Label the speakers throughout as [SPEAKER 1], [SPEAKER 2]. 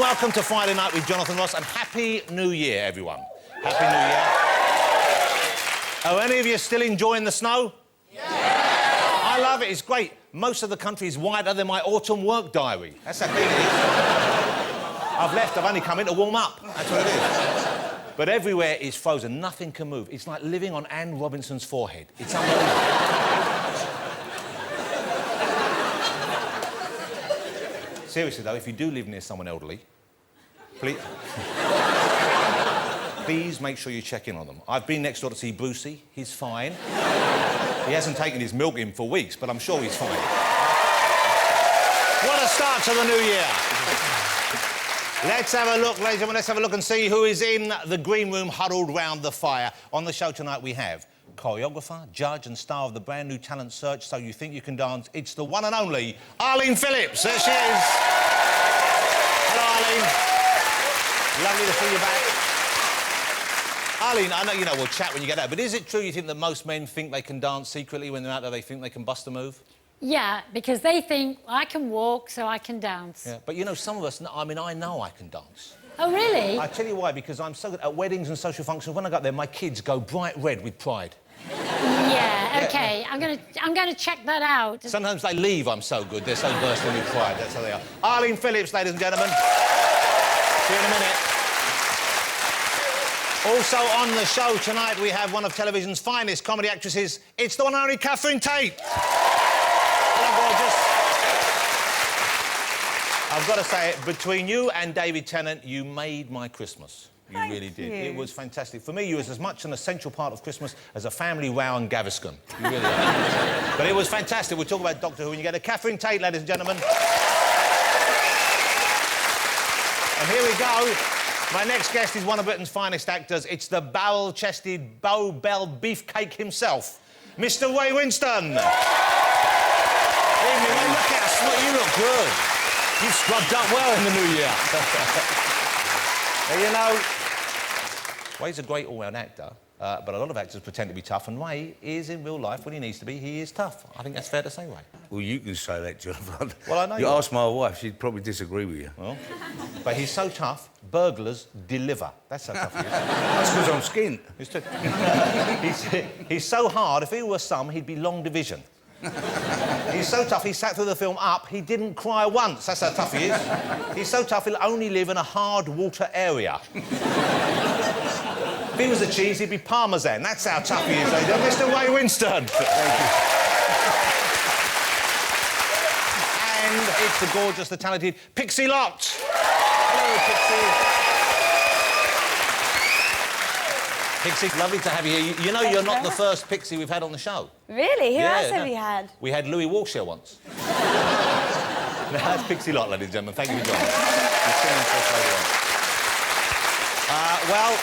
[SPEAKER 1] welcome to Friday Night with Jonathan Ross, and Happy New Year, everyone. Happy New Year. Are any of you still enjoying the snow? Yeah! I love it, it's great. Most of the country is whiter than my autumn work diary. That's how big it is. I've left, I've only come in to warm up. That's what it is. But everywhere is frozen, nothing can move. It's like living on Anne Robinson's forehead. It's unbelievable. Seriously, though, if you do live near someone elderly, please make sure you check in on them. I've been next door to see Brucey. He's fine. He hasn't taken his milk in for weeks, but I'm sure he's fine. What a start to the new year. Let's have a look, ladies and gentlemen, let's have a look and see who is in the green room huddled round the fire. On the show tonight we have choreographer, judge and star of the brand new talent search So You Think You Can Dance. It's the one and only Arlene Phillips. There she is. Hello, Arlene. Lovely to see you back. Arlene, I know, you know, we'll chat when you get out, but is it true you think that most men think they can dance secretly when they're out there, they think they can bust a move?
[SPEAKER 2] Yeah, because they think, I can walk, so I can dance.
[SPEAKER 1] Yeah, but, you know, some of us, I mean, I know I can dance.
[SPEAKER 2] Oh, really?
[SPEAKER 1] I tell you why, because I'm so good at weddings and social functions. When I go there, my kids go bright red with pride.
[SPEAKER 2] Yeah, OK. Yeah. I'm gonna check that out.
[SPEAKER 1] Sometimes they leave, I'm so good. They're so bursting with pride. That's how they are. Arlene Phillips, ladies and gentlemen. See you in a minute. Also on the show tonight, we have one of television's finest comedy actresses. It's the one and only Catherine Tate. Hello, gorgeous. I've got to say it, between you and David Tennant, you made my Christmas. You really did. It was fantastic. For me, you was as much an essential part of Christmas as a family row and Gaviscon. You really are. But it was fantastic. We'll talk about Doctor Who when you get to Catherine Tate, ladies and gentlemen. And here we go. My next guest is one of Britain's finest actors. It's the barrel-chested, bow-bell beefcake himself, Mr. Ray Winstone. Evening, Ray. Look how smart. You look good. You've scrubbed up well in the new year. You know, Ray's a great all-round actor, but a lot of actors pretend to be tough, and Ray is, in real life, when he needs to be, he is tough. I think that's fair to say, Ray.
[SPEAKER 3] Well, you can say that, Jonathan.
[SPEAKER 1] Well, I know
[SPEAKER 3] you ask my wife, she'd probably disagree with you.
[SPEAKER 1] Well, but he's so tough, burglars deliver. That's how tough he is.
[SPEAKER 3] That's because I'm skint.
[SPEAKER 1] He's so hard, if he were some, he'd be long division. He's so tough, he sat through the film Up, he didn't cry once. That's how tough he is. He's so tough, he'll only live in a hard water area. If he was a cheese, he'd be Parmesan. That's how tough he is, ladies and gentlemen. Mr. Ray Winstone. Thank you. And it's the gorgeous, the talented Pixie Lott. Hello, Pixie. Pixie, lovely to have you here. You know, you're not the first Pixie we've had on the show.
[SPEAKER 4] Really? Who else have we had?
[SPEAKER 1] We had Louis Walsh here once. That's Pixie Lott, ladies and gentlemen. Thank you for joining us. Well,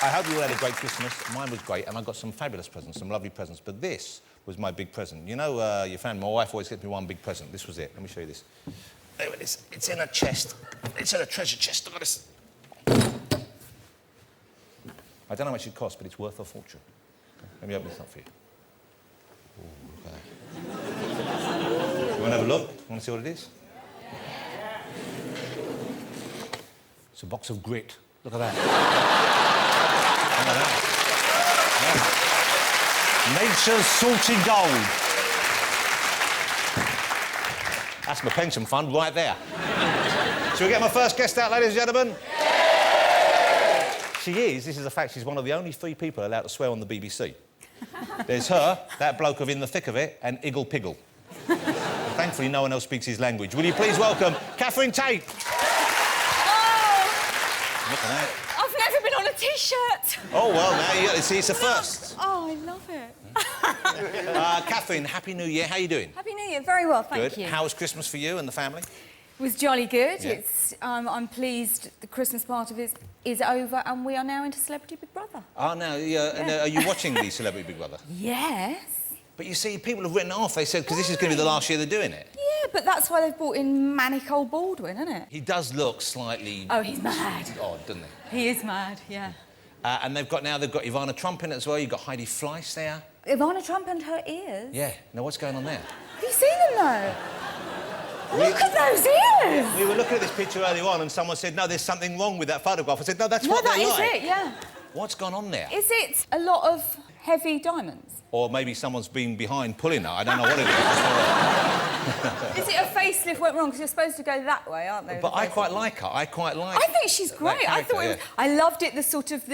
[SPEAKER 1] I hope you all had a great Christmas. Mine was great, and I got some fabulous presents, some lovely presents. But this was my big present. You know, your family, my wife always gets me one big present. This was it. Let me show you this. There it is. It's in a chest. It's in a treasure chest. Look at this. I don't know how much it costs, but it's worth a fortune. Let me open this up for you. Ooh, look at that. You want to have a look? Want to see what it is? It's a box of grit. Look at that. Look at that. Yeah. Nature's salty gold. That's my pension fund right there. Shall we get my first guest out, ladies and gentlemen? She is, this is a fact, she's one of the only 3 people allowed to swear on the BBC. There's her, that bloke of In the Thick of It, and Iggle Piggle. Thankfully, no one else speaks his language. Will you please welcome Catherine Tate?
[SPEAKER 4] Oh!
[SPEAKER 1] Look at that.
[SPEAKER 4] I've never been on a T-shirt.
[SPEAKER 1] Oh, well, now you see, it's a first.
[SPEAKER 4] Oh, I love it.
[SPEAKER 1] Catherine, Happy New Year. How are you doing?
[SPEAKER 4] Happy New Year. Very well, thank you.
[SPEAKER 1] How was Christmas for you and the family?
[SPEAKER 4] It was jolly good.
[SPEAKER 1] Yeah.
[SPEAKER 4] It's, I'm pleased the Christmas part of it is over and we are now into Celebrity Big Brother.
[SPEAKER 1] Oh, no, are you watching the Celebrity Big Brother?
[SPEAKER 4] Yes.
[SPEAKER 1] But you see, people have written it off. They said, because this is going to be the last year they're doing it.
[SPEAKER 4] Yeah, but that's why they've brought in Manicold Baldwin, isn't it?
[SPEAKER 1] He does look slightly...
[SPEAKER 4] Oh, he's mad.
[SPEAKER 1] Odd, doesn't he?
[SPEAKER 4] He is mad, yeah.
[SPEAKER 1] And they've got Ivana Trump in it as well. You've got Heidi Fleiss there.
[SPEAKER 4] Ivana Trump and her ears?
[SPEAKER 1] Yeah. Now, what's going on there?
[SPEAKER 4] Have you seen them, though? Look at those ears!
[SPEAKER 1] We were looking at this picture earlier on and someone said, no, there's something wrong with that photograph. I said, no, that's
[SPEAKER 4] No,
[SPEAKER 1] what
[SPEAKER 4] that
[SPEAKER 1] they're
[SPEAKER 4] is
[SPEAKER 1] like.
[SPEAKER 4] it, yeah.
[SPEAKER 1] What's gone on there?
[SPEAKER 4] Is it a lot of heavy diamonds?
[SPEAKER 1] Or maybe someone's been behind pulling her. I don't know what it is.
[SPEAKER 4] Is it a facelift went wrong? Because you're supposed to go that way, aren't they?
[SPEAKER 1] But I quite like her. I
[SPEAKER 4] think she's great. I thought I loved it. The sort of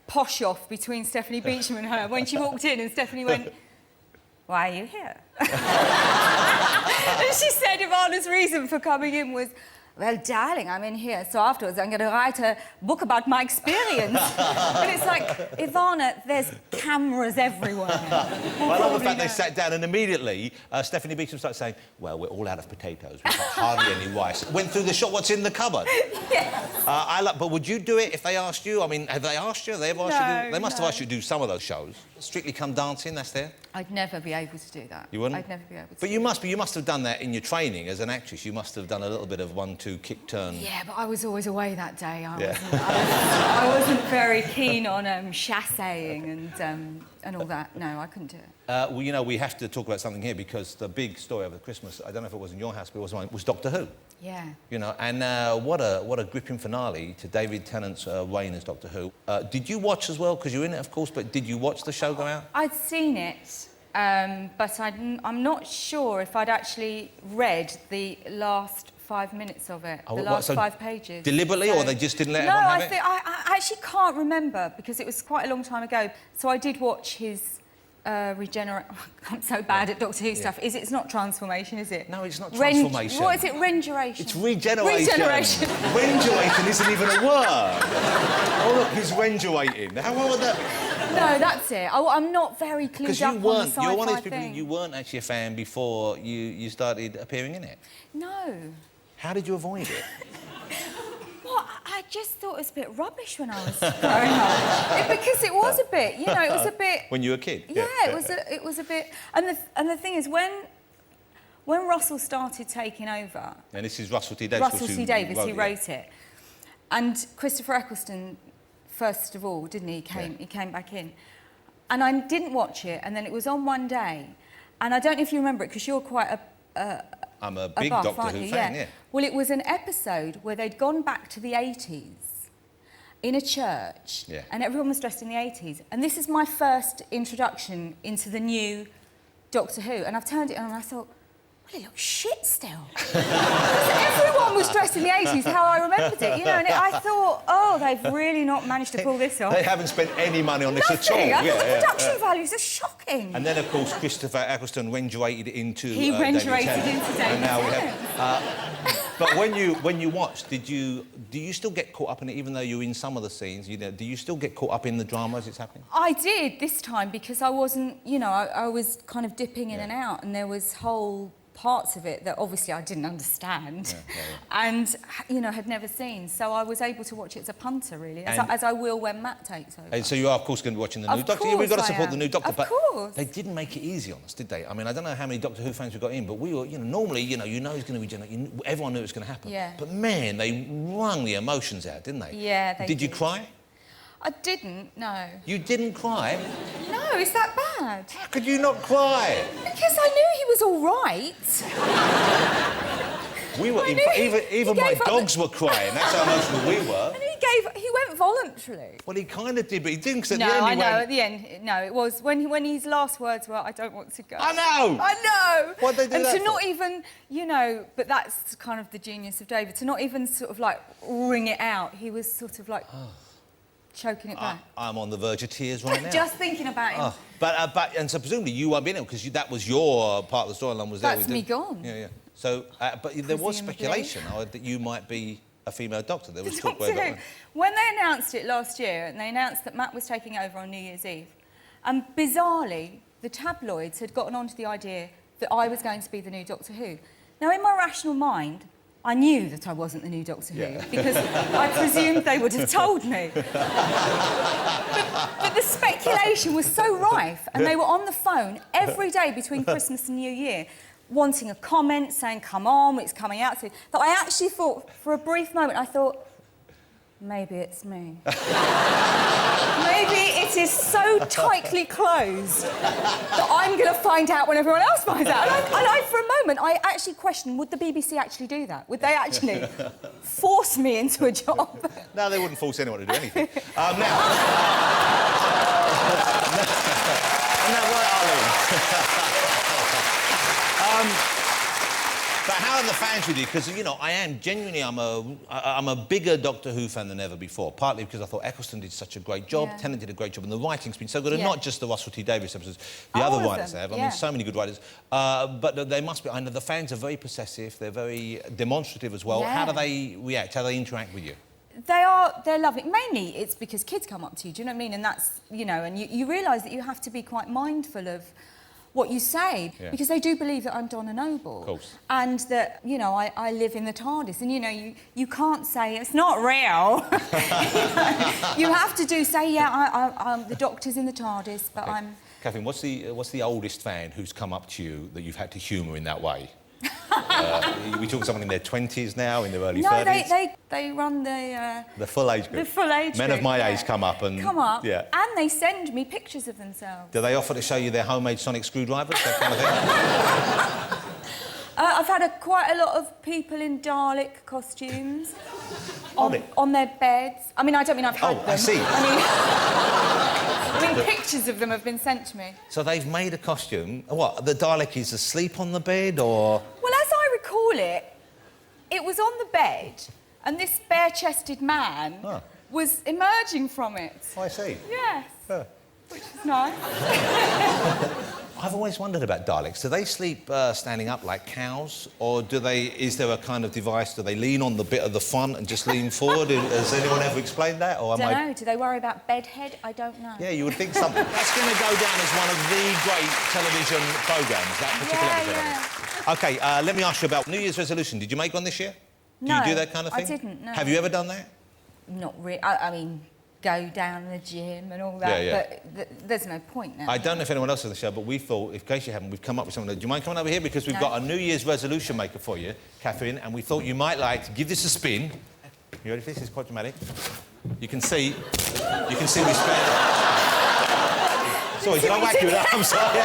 [SPEAKER 4] posh off between Stephanie Beacham and her when she walked in and Stephanie went, "Why are you here?" And she said Ivana's reason for coming in was, "Well, darling, I'm in here, so afterwards I'm going to write a book about my experience." And it's like, Ivana, there's cameras everywhere.
[SPEAKER 1] I love the fact they sat down and immediately Stephanie Beacham started saying, well, we're all out of potatoes. We've got hardly any rice. Went through the shop, what's in the cupboard?
[SPEAKER 4] Yes.
[SPEAKER 1] But would you do it if they asked you? I mean, have they asked you? Have they ever asked you to do? They must have asked you to do some of those shows. Strictly Come Dancing, that's there?
[SPEAKER 4] I'd never be able to do that.
[SPEAKER 1] You wouldn't?
[SPEAKER 4] I'd never be able to.
[SPEAKER 1] But you must have done that in your training as an actress. You must have done a little bit of 1-2 kick turn.
[SPEAKER 4] Yeah, but I was always away that day. I wasn't very keen on chassaying and all that. No, I couldn't do it.
[SPEAKER 1] Well, you know, we have to talk about something here because the big story over Christmas, I don't know if it was in your house, but it was mine, was Doctor Who.
[SPEAKER 4] Yeah.
[SPEAKER 1] You know, and what a gripping finale to David Tennant's reign as Doctor Who. Did you watch as well? Because you're in it, of course, but did you watch the show go out?
[SPEAKER 4] I'd seen it, but I'm not sure if I'd actually read the last 5 minutes of it, the last 5 pages.
[SPEAKER 1] Deliberately, or they just didn't let everyone have it?
[SPEAKER 4] No, I actually can't remember because it was quite a long time ago. So I did watch his regenerate. I'm so bad at Doctor Who stuff. It's not transformation, is it?
[SPEAKER 1] No, it's not transformation.
[SPEAKER 4] What is it? Renduration.
[SPEAKER 1] It's regeneration.
[SPEAKER 4] Regeneration.
[SPEAKER 1] Renduration isn't even a word. Oh look, he's renduating. How would that?
[SPEAKER 4] No, that's it. I'm not very clued up on the sci-fi
[SPEAKER 1] you're one of those people.
[SPEAKER 4] thing.
[SPEAKER 1] You weren't actually a fan before you started appearing in it.
[SPEAKER 4] No.
[SPEAKER 1] How did you avoid it?
[SPEAKER 4] Well, I just thought it was a bit rubbish when I was growing up. Because it was a bit, you know, it was a bit...
[SPEAKER 1] When you were a kid?
[SPEAKER 4] Yeah, it was a bit... And the thing is, when Russell started taking over...
[SPEAKER 1] And this is Russell T Davies.
[SPEAKER 4] Russell T Davies, he wrote it. And Christopher Eccleston, first of all, didn't he? He came back in. And I didn't watch it, and then it was on one day. And I don't know if you remember it, because you're quite
[SPEAKER 1] I'm a big Doctor Who fan, yeah.
[SPEAKER 4] Well, it was an episode where they'd gone back to the 80s in a church, and everyone was dressed in the 80s. And this is my first introduction into the new Doctor Who. And I've turned it on and I thought, well, it looks shit still. Everyone was dressed in the 80s, how I remembered it, you know. And I thought, oh, they've really not managed to pull this off.
[SPEAKER 1] They haven't spent any money on this at all.
[SPEAKER 4] I thought the production values are shocking.
[SPEAKER 1] And then, of course, Christopher Eccleston renduated into
[SPEAKER 4] He renduated into David
[SPEAKER 1] And now we
[SPEAKER 4] Tennant.
[SPEAKER 1] have... But when you watched, do you still get caught up in it, even though you're in some of the scenes? You know, do you still get caught up in the drama as it's happening?
[SPEAKER 4] I did this time because I wasn't, you know, I was kind of dipping in and out, and there was whole parts of it that obviously I didn't understand and, you know, had never seen. So I was able to watch it as a punter, really, as I will when Matt takes over.
[SPEAKER 1] And so you are, of course, going to be watching the new Doctor. We've got to support the new Doctor.
[SPEAKER 4] Of course.
[SPEAKER 1] They didn't make it easy on us, did they? I mean, I don't know how many Doctor Who fans we got in, but we were, you know, normally, you know he's going to be... everyone knew it was going to happen.
[SPEAKER 4] Yeah.
[SPEAKER 1] But, man, they wrung the emotions out, didn't they?
[SPEAKER 4] Yeah, they did.
[SPEAKER 1] Did you cry?
[SPEAKER 4] I didn't, no.
[SPEAKER 1] You didn't cry?
[SPEAKER 4] No, is that bad?
[SPEAKER 1] How could you not cry?
[SPEAKER 4] Because I knew he was all right.
[SPEAKER 1] We were... Even my dogs were crying. That's how emotional we were.
[SPEAKER 4] And he went voluntarily.
[SPEAKER 1] Well, he kind of did, but he didn't, because at
[SPEAKER 4] No,
[SPEAKER 1] the end
[SPEAKER 4] I know, at the end, no, it was when his last words were, I don't want to go.
[SPEAKER 1] I know!
[SPEAKER 4] I know!
[SPEAKER 1] What'd they do
[SPEAKER 4] and
[SPEAKER 1] that
[SPEAKER 4] to
[SPEAKER 1] for?
[SPEAKER 4] not even, you know, but that's kind of the genius of David, to not even sort of, like, wring it out. He was sort of, like... choking it back.
[SPEAKER 1] I'm on the verge of tears right now.
[SPEAKER 4] Just thinking about him.
[SPEAKER 1] But and so presumably you won't be in it because that was your part of the storyline. Was there?
[SPEAKER 4] That's me gone.
[SPEAKER 1] Yeah. So, but there was speculation that you might be a female Doctor. There was talk about that.
[SPEAKER 4] When they announced it last year, and they announced that Matt was taking over on New Year's Eve, and bizarrely, the tabloids had gotten onto the idea that I was going to be the new Doctor Who. Now, in my rational mind, I knew that I wasn't the new Doctor Who, because I presumed they would have told me. But the speculation was so rife, and they were on the phone every day between Christmas and New Year, wanting a comment, saying, come on, it's coming out soon, that I actually thought, for a brief moment, I thought, maybe it's me. Maybe it is so tightly closed that I'm going to find out when everyone else finds out. And for a moment, I actually questioned, would the BBC actually do that? Would they actually force me into a job?
[SPEAKER 1] No, they wouldn't force anyone to do anything. Now, right, Arlene. But how are the fans with you? Because, you know, I am genuinely, I'm a bigger Doctor Who fan than ever before, partly because I thought Eccleston did such a great job, Tennant did a great job, and the writing's been so good, and not just the Russell T Davies episodes, the other writers they have. I mean, so many good writers. But they must be, I know the fans are very possessive, they're very demonstrative as well. How do they react? How do they interact with you?
[SPEAKER 4] They're lovely. Mainly it's because kids come up to you, do you know what I mean? And that's, you know, and you realise that you have to be quite mindful of what you say, because they do believe that I'm Donna Noble.
[SPEAKER 1] Of course.
[SPEAKER 4] And that, you know, I live in the TARDIS, and, you know, you can't say, it's not real. You have to say, I'm the Doctor's in the TARDIS, but I'm...
[SPEAKER 1] Catherine, what's the oldest fan who's come up to you that you've had to humour in that way? We talking someone in their 20s now, in their early 30s?
[SPEAKER 4] No, they run the
[SPEAKER 1] full age group.
[SPEAKER 4] The full age
[SPEAKER 1] Men
[SPEAKER 4] group,
[SPEAKER 1] of my age come up and...
[SPEAKER 4] and they send me pictures of themselves.
[SPEAKER 1] Do they offer to show you their homemade sonic screwdrivers, that kind of thing?
[SPEAKER 4] I've had quite a lot of people in Dalek costumes on their beds. I mean, I don't mean I've had them.
[SPEAKER 1] I see.
[SPEAKER 4] I mean, pictures of them have been sent to me.
[SPEAKER 1] So they've made a costume. What, the Dalek is asleep on the bed, or...?
[SPEAKER 4] Well, as I recall it was on the bed, and this bare-chested man was emerging from it.
[SPEAKER 1] Oh, I see.
[SPEAKER 4] Yes. Which is nice.
[SPEAKER 1] I've always wondered about Daleks. Do they sleep standing up like cows, or is there a kind of device, do they lean on the bit of the front and just lean forward? Has anyone ever explained that? Or
[SPEAKER 4] don't know. Do they worry about bedhead? I don't know.
[SPEAKER 1] Yeah, you would think something. That's going to go down as one of the great television programmes, that particular episode. OK, let me ask you about New Year's resolution. Did you make one this year?
[SPEAKER 4] No,
[SPEAKER 1] do you do that kind of thing?
[SPEAKER 4] I didn't, no.
[SPEAKER 1] Have you ever done that?
[SPEAKER 4] Not really. I mean, go down the gym and all that, but there's no point now.
[SPEAKER 1] I don't know if anyone else on the show, but we thought, in case you haven't, we've come up with something. Do you mind coming over here? Because we've got a New Year's resolution maker for you, Catherine, and we thought you might like to give this a spin. You ready for this? It's quite dramatic. You can see we spent... Sorry, did I whack you with that? I'm sorry.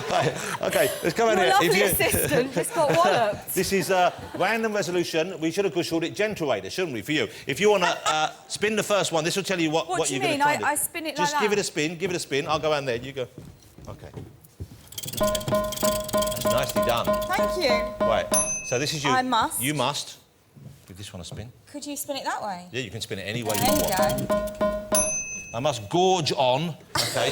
[SPEAKER 1] Right, OK, let's come in here.
[SPEAKER 4] Lovely assistant just got walloped.
[SPEAKER 1] This is a random resolution. We should have called it Generator, shouldn't we, for you? If you want to spin the first one, this will tell you what you're going to try.
[SPEAKER 4] I spin it like that?
[SPEAKER 1] Just give it a spin. I'll go around there. You go. OK. That's nicely done.
[SPEAKER 4] Thank you.
[SPEAKER 1] Right, so this is you.
[SPEAKER 4] I must.
[SPEAKER 1] You must. Give this one a spin.
[SPEAKER 4] Could you spin it that way?
[SPEAKER 1] Yeah, you can spin it any way you
[SPEAKER 4] There
[SPEAKER 1] want.
[SPEAKER 4] you go.
[SPEAKER 1] I must gorge on. OK.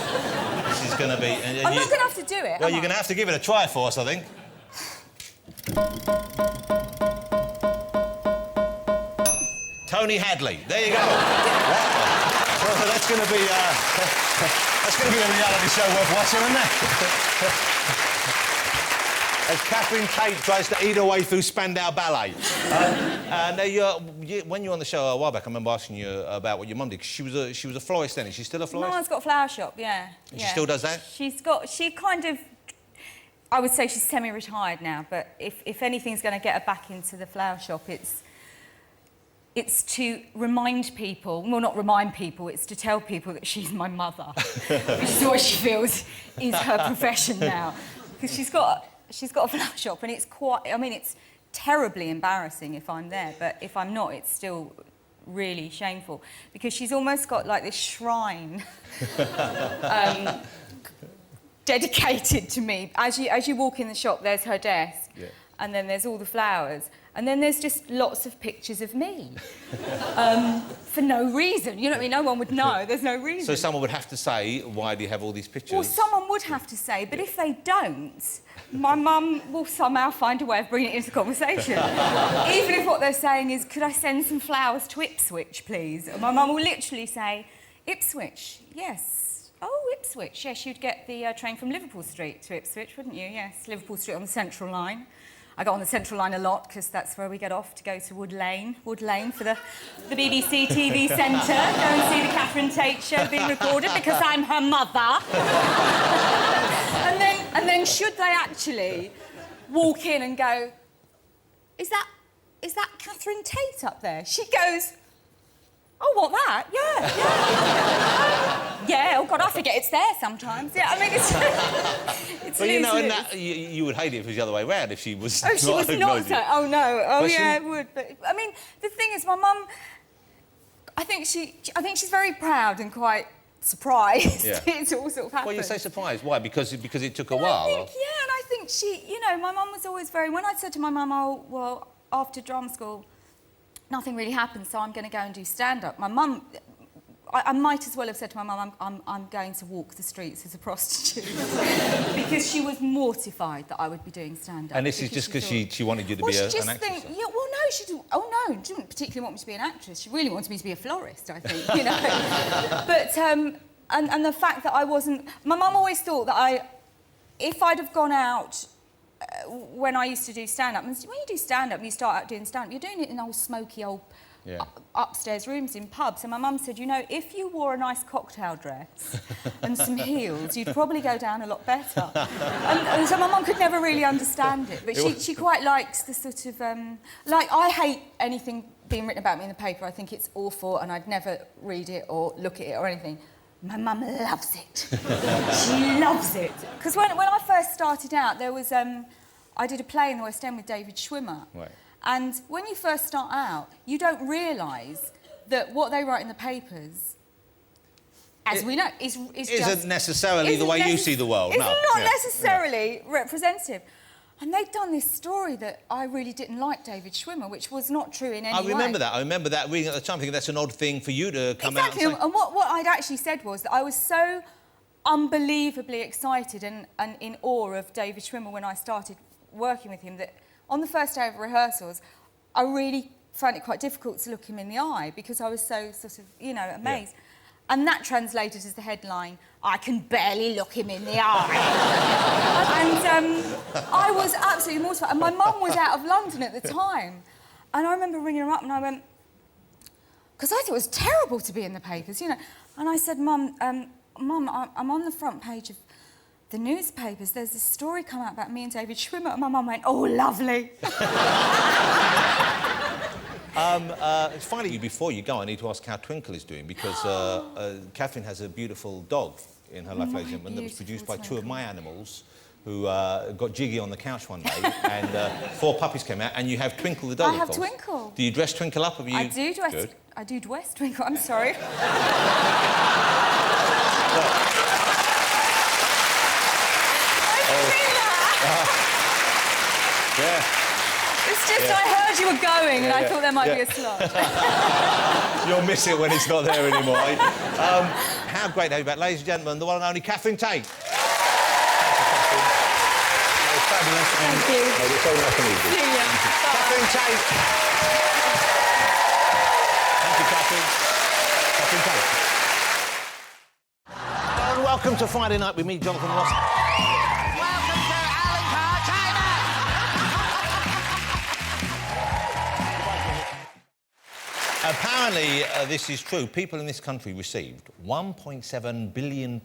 [SPEAKER 1] This is going to be...
[SPEAKER 4] I'm not going to have to do it,
[SPEAKER 1] Well, you're going to have to give it a try for us, I think. Tony Hadley. There you go. Well, that's going to be a reality show worth watching, isn't it? As Catherine Tate tries to eat her way through Spandau Ballet. Now, when you were on the show a while back, I remember asking you about what your mum did. 'Cause she was a florist then. Is she still a florist?
[SPEAKER 4] Mum's got a flower shop, yeah.
[SPEAKER 1] And she still does that?
[SPEAKER 4] She kind of... I would say she's semi-retired now, but if anything's going to get her back into the flower shop, it's to remind people... Well, not remind people, it's to tell people that she's my mother. Which is what she feels is her profession now. Because she's got a flower shop, and it's quite... I mean, it's terribly embarrassing if I'm there, but if I'm not, it's still really shameful. Because she's almost got, like, this shrine dedicated to me. As you walk in the shop, there's her desk, and then there's all the flowers, and then there's just lots of pictures of me. For no reason. You know what I mean? No one would know. There's no reason.
[SPEAKER 1] So someone would have to say, why do you have all these pictures?
[SPEAKER 4] Well, someone would have to say, but if they don't, my mum will somehow find a way of bringing it into conversation. Even if what they're saying is, could I send some flowers to Ipswich, please? And my mum will literally say, Ipswich, yes. Oh, Ipswich, yes, you'd get the train from Liverpool Street to Ipswich, wouldn't you? Yes, Liverpool Street on the Central Line. I go on the Central Line a lot because that's where we get off to go to Wood Lane for the BBC TV Centre. Go and see the Catherine Tate show being recorded because I'm her mother. and then should they actually walk in and go, is that is that Catherine Tate up there? She goes, oh, what, that? Yeah. Yeah, oh, God, I forget it's there sometimes. Yeah, I mean, it's... it's
[SPEAKER 1] Well, you know, and
[SPEAKER 4] loose.
[SPEAKER 1] you would hate it if it was the other way round, if she was
[SPEAKER 4] Oh, she was not so... Oh, no. Oh,
[SPEAKER 1] Was
[SPEAKER 4] yeah,
[SPEAKER 1] she?
[SPEAKER 4] it would. But, I mean, the thing is, my mum... I think she's very proud and quite surprised it's all sort of happened.
[SPEAKER 1] Well, you say surprised. Why? Because it took a
[SPEAKER 4] Well,
[SPEAKER 1] while?
[SPEAKER 4] I think, yeah, and I think she... You know, my mum was always very... When I said to my mum, oh, well, after drama school, nothing really happened, so I'm going to go and do stand-up. My mum... I might as well have said to my mum, I'm going to walk the streets as a prostitute. Because she was mortified that I would be doing stand-up.
[SPEAKER 1] And this is just because she wanted you to be an actress?
[SPEAKER 4] Yeah, well, no, she didn't... Oh, no, she didn't particularly want me to be an actress. She really wanted me to be a florist, I think, you know. But, and the fact that I wasn't... My mum always thought that if I'd have gone out when I used to do stand-up, when you do stand-up, you start out doing stand-up, you're doing it in old smoky old... upstairs rooms in pubs, and my mum said, you know, if you wore a nice cocktail dress and some heels, you'd probably go down a lot better. and so my mum could never really understand it, but she quite likes the sort of... like, I hate anything being written about me in the paper. I think it's awful, and I'd never read it or look at it or anything. My mum loves it. She loves it. Because when I first started out, there was... I did a play in the West End with David Schwimmer.
[SPEAKER 1] Right.
[SPEAKER 4] And when you first start out, you don't realise that what they write in the papers, as we know,
[SPEAKER 1] isn't necessarily the way you see the world.
[SPEAKER 4] It's
[SPEAKER 1] no.
[SPEAKER 4] not necessarily representative. And they'd done this story that I really didn't like David Schwimmer, which was not true in any way.
[SPEAKER 1] I remember that reading at the time, thinking that's an odd thing for you to come out and say.
[SPEAKER 4] Exactly, and what I'd actually said was that I was so unbelievably excited and in awe of David Schwimmer when I started working with him that on the first day of rehearsals, I really found it quite difficult to look him in the eye because I was so sort of, you know, amazed. Yeah. And that translated as the headline, I can barely look him in the eye. And I was absolutely mortified. And my mum was out of London at the time. And I remember ringing her up and I went, because I thought it was terrible to be in the papers, you know. And I said, Mum, I'm on the front page of the newspapers. There's this story come out about me and David Schwimmer. And my mum went, oh, lovely.
[SPEAKER 1] Finally, before you go, I need to ask how Twinkle is doing, because Catherine has a beautiful dog in her life, ladies and gentlemen, that was produced by two of my animals who got jiggy on the couch one day, and 4 puppies came out, and you have Twinkle the dog,
[SPEAKER 4] I have
[SPEAKER 1] of course.
[SPEAKER 4] Twinkle.
[SPEAKER 1] Do you dress Twinkle up? Have you...
[SPEAKER 4] I do dress...
[SPEAKER 1] Good.
[SPEAKER 4] I do dress Twinkle, I'm sorry.
[SPEAKER 1] Yeah.
[SPEAKER 4] It's just I heard you were going and I thought there might be a slot.
[SPEAKER 1] You'll miss it when it's not there anymore. How great to have you back, ladies and gentlemen, the one and only Catherine Tate. Fabulous.
[SPEAKER 4] Thank you.
[SPEAKER 1] It's so nice to meet you.
[SPEAKER 4] See ya.
[SPEAKER 1] Catherine Tate. Thank you, Catherine. Catherine Tate. And welcome to Friday Night with me, Jonathan Ross.
[SPEAKER 5] Welcome to Alan Carr, China!
[SPEAKER 1] Apparently, this is true. People in this country received £1.7 billion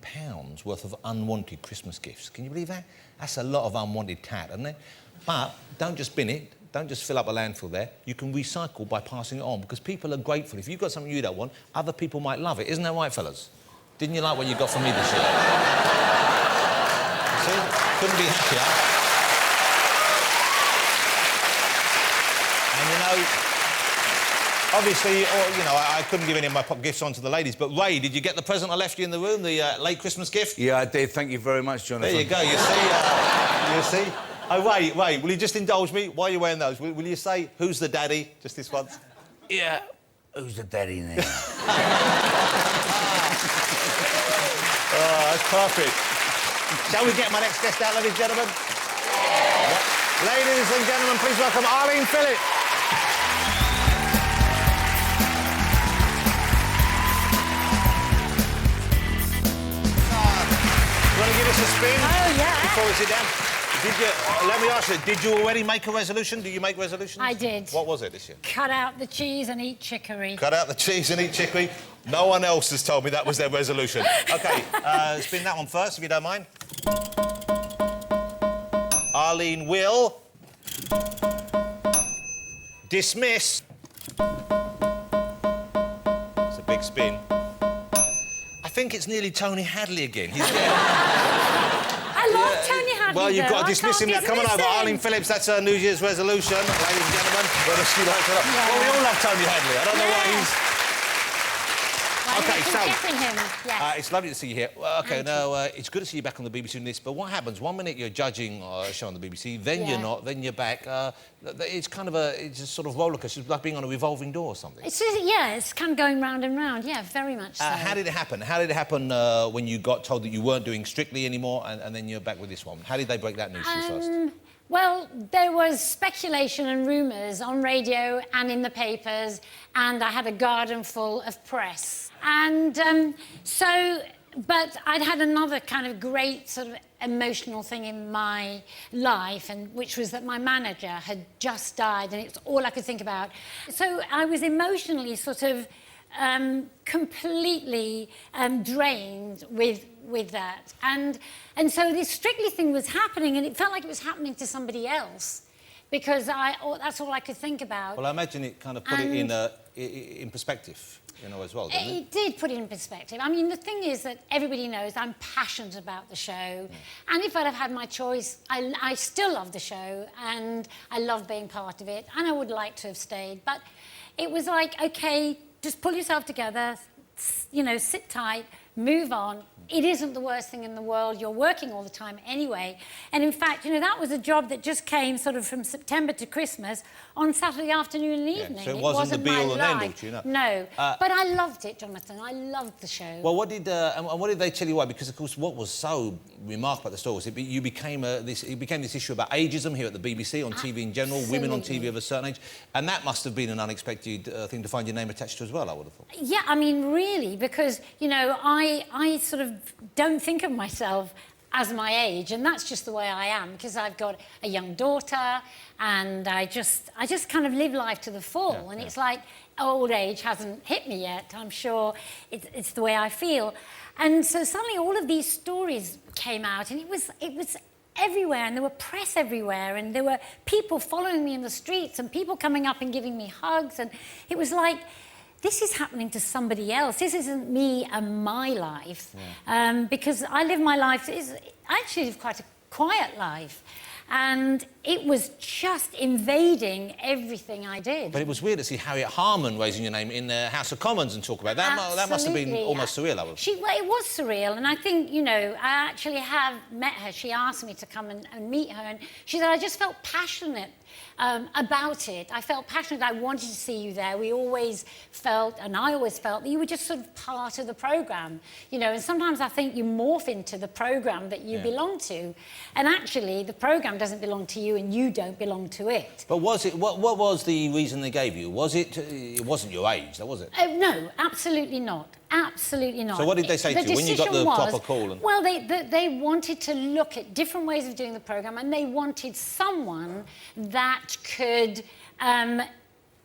[SPEAKER 1] worth of unwanted Christmas gifts. Can you believe that? That's a lot of unwanted tat, isn't it? But don't just bin it. Don't just fill up a landfill there. You can recycle by passing it on, because people are grateful. If you've got something you don't want, other people might love it. Isn't that right, fellas? Didn't you like what you got from me this year? See? Couldn't be happier. And, you know, obviously, you know, I couldn't give any of my gifts on to the ladies, but Ray, did you get the present I left you in the room, the late Christmas gift?
[SPEAKER 3] Yeah, I did. Thank you very much, Jonathan.
[SPEAKER 1] There you go, you see? You see? Oh, Ray, will you just indulge me? Why are you wearing those? Will you say, who's the daddy? Just this once.
[SPEAKER 3] Yeah. Who's the daddy now?
[SPEAKER 1] Oh, that's perfect. Shall we get my next guest out, ladies and gentlemen? Ladies and gentlemen, please welcome Arlene Phillips. You want to give us a spin?
[SPEAKER 2] Oh, yeah.
[SPEAKER 1] Before we sit down? Did you, let me ask you, did you already make a resolution? Do you make resolutions?
[SPEAKER 2] I did.
[SPEAKER 1] What was it this year?
[SPEAKER 2] Cut out the cheese and eat chicory.
[SPEAKER 1] Cut out the cheese and eat chicory. No one else has told me that was their resolution. OK, spin that one first, if you don't mind. Arlene will... Dismiss. It's a big spin. I think it's nearly Tony Hadley again. He's
[SPEAKER 2] I love Tony Hadley.
[SPEAKER 1] Well, you've
[SPEAKER 2] though.
[SPEAKER 1] got to dismiss him.
[SPEAKER 2] Can't
[SPEAKER 1] Come on
[SPEAKER 2] dismiss
[SPEAKER 1] over.
[SPEAKER 2] him.
[SPEAKER 1] Arlene Phillips, that's her New Year's resolution, ladies and gentlemen. Whether she likes it or not.
[SPEAKER 2] Yeah.
[SPEAKER 1] Well, we all love Tony Hadley. I don't know why he's...
[SPEAKER 2] Why do
[SPEAKER 1] OK,
[SPEAKER 2] you keep
[SPEAKER 1] so...
[SPEAKER 2] kissing him? Yes.
[SPEAKER 1] it's lovely to see you here. Well, OK,
[SPEAKER 2] Thank
[SPEAKER 1] now, it's good to see you back on the BBC in this, but what happens? 1 minute you're judging a show on the BBC, then
[SPEAKER 2] Yeah.
[SPEAKER 1] you're not, then you're back. It's kind of it's a sort of rollercoaster. It's like being on a revolving door or something.
[SPEAKER 2] It's kind of going round and round. Yeah, very much so.
[SPEAKER 1] How did it happen? How did it happen when you got told that you weren't doing Strictly anymore and then you're back with this one? How did they break that news to you first?
[SPEAKER 2] Well, there was speculation and rumours on radio and in the papers, and I had a garden full of press. And but I'd had another kind of great sort of emotional thing in my life, and which was that my manager had just died, and it's all I could think about. So I was emotionally sort of completely drained with that, and so this Strictly thing was happening, and it felt like it was happening to somebody else, because that's all I could think about.
[SPEAKER 1] Well, I imagine it kind of put it in perspective, you know, as well, didn't it?
[SPEAKER 2] It did put it in perspective. I mean, the thing is that everybody knows I'm passionate about the show, and if I'd have had my choice, I still love the show, and I love being part of it, and I would like to have stayed, but it was like, OK, just pull yourself together, you know, sit tight, move on. It isn't the worst thing in the world. You're working all the time anyway. And in fact, you know, that was a job that just came sort of from September to Christmas on Saturday afternoon and evening.
[SPEAKER 1] So it wasn't the be-all and end-all to you, no?
[SPEAKER 2] No. But I loved it, Jonathan. I loved the show.
[SPEAKER 1] Well, what did they tell you why? Because, of course, what was so remarkable about the story was it became this issue about ageism here at the BBC, on TV in general, women on TV of a certain age. And that must have been an unexpected thing to find your name attached to as well, I would have thought.
[SPEAKER 2] Yeah, I mean, really, because, you know, I sort of don't think of myself as my age, and that's just the way I am, because I've got a young daughter, and I just kind of live life to the full, and it's like old age hasn't hit me yet. I'm sure it's the way I feel. And so suddenly all of these stories came out, and it was everywhere, and there were press everywhere, and there were people following me in the streets, and people coming up and giving me hugs, and it was like, this is happening to somebody else. This isn't me and my life. Because I live my life, I actually live quite a quiet life. And it was just invading everything I did.
[SPEAKER 1] But it was weird to see Harriet Harman raising your name in the House of Commons and talk about that. That must have been almost surreal, I would have.
[SPEAKER 2] Well, it was surreal, and I think, you know, I actually have met her. She asked me to come and meet her, and she said, I just felt passionate about it. I felt passionate. I wanted to see you there. We always felt, and I always felt, that you were just sort of part of the programme, you know, and sometimes I think you morph into the programme that you belong to, and actually the programme doesn't belong to you and you don't belong to it.
[SPEAKER 1] But was it, what was the reason they gave you? Was it wasn't your age, though, was it?
[SPEAKER 2] No, absolutely not. Absolutely not.
[SPEAKER 1] So what did they say to you when you got the proper call?
[SPEAKER 2] Well, they wanted to look at different ways of doing the programme, and they wanted someone that could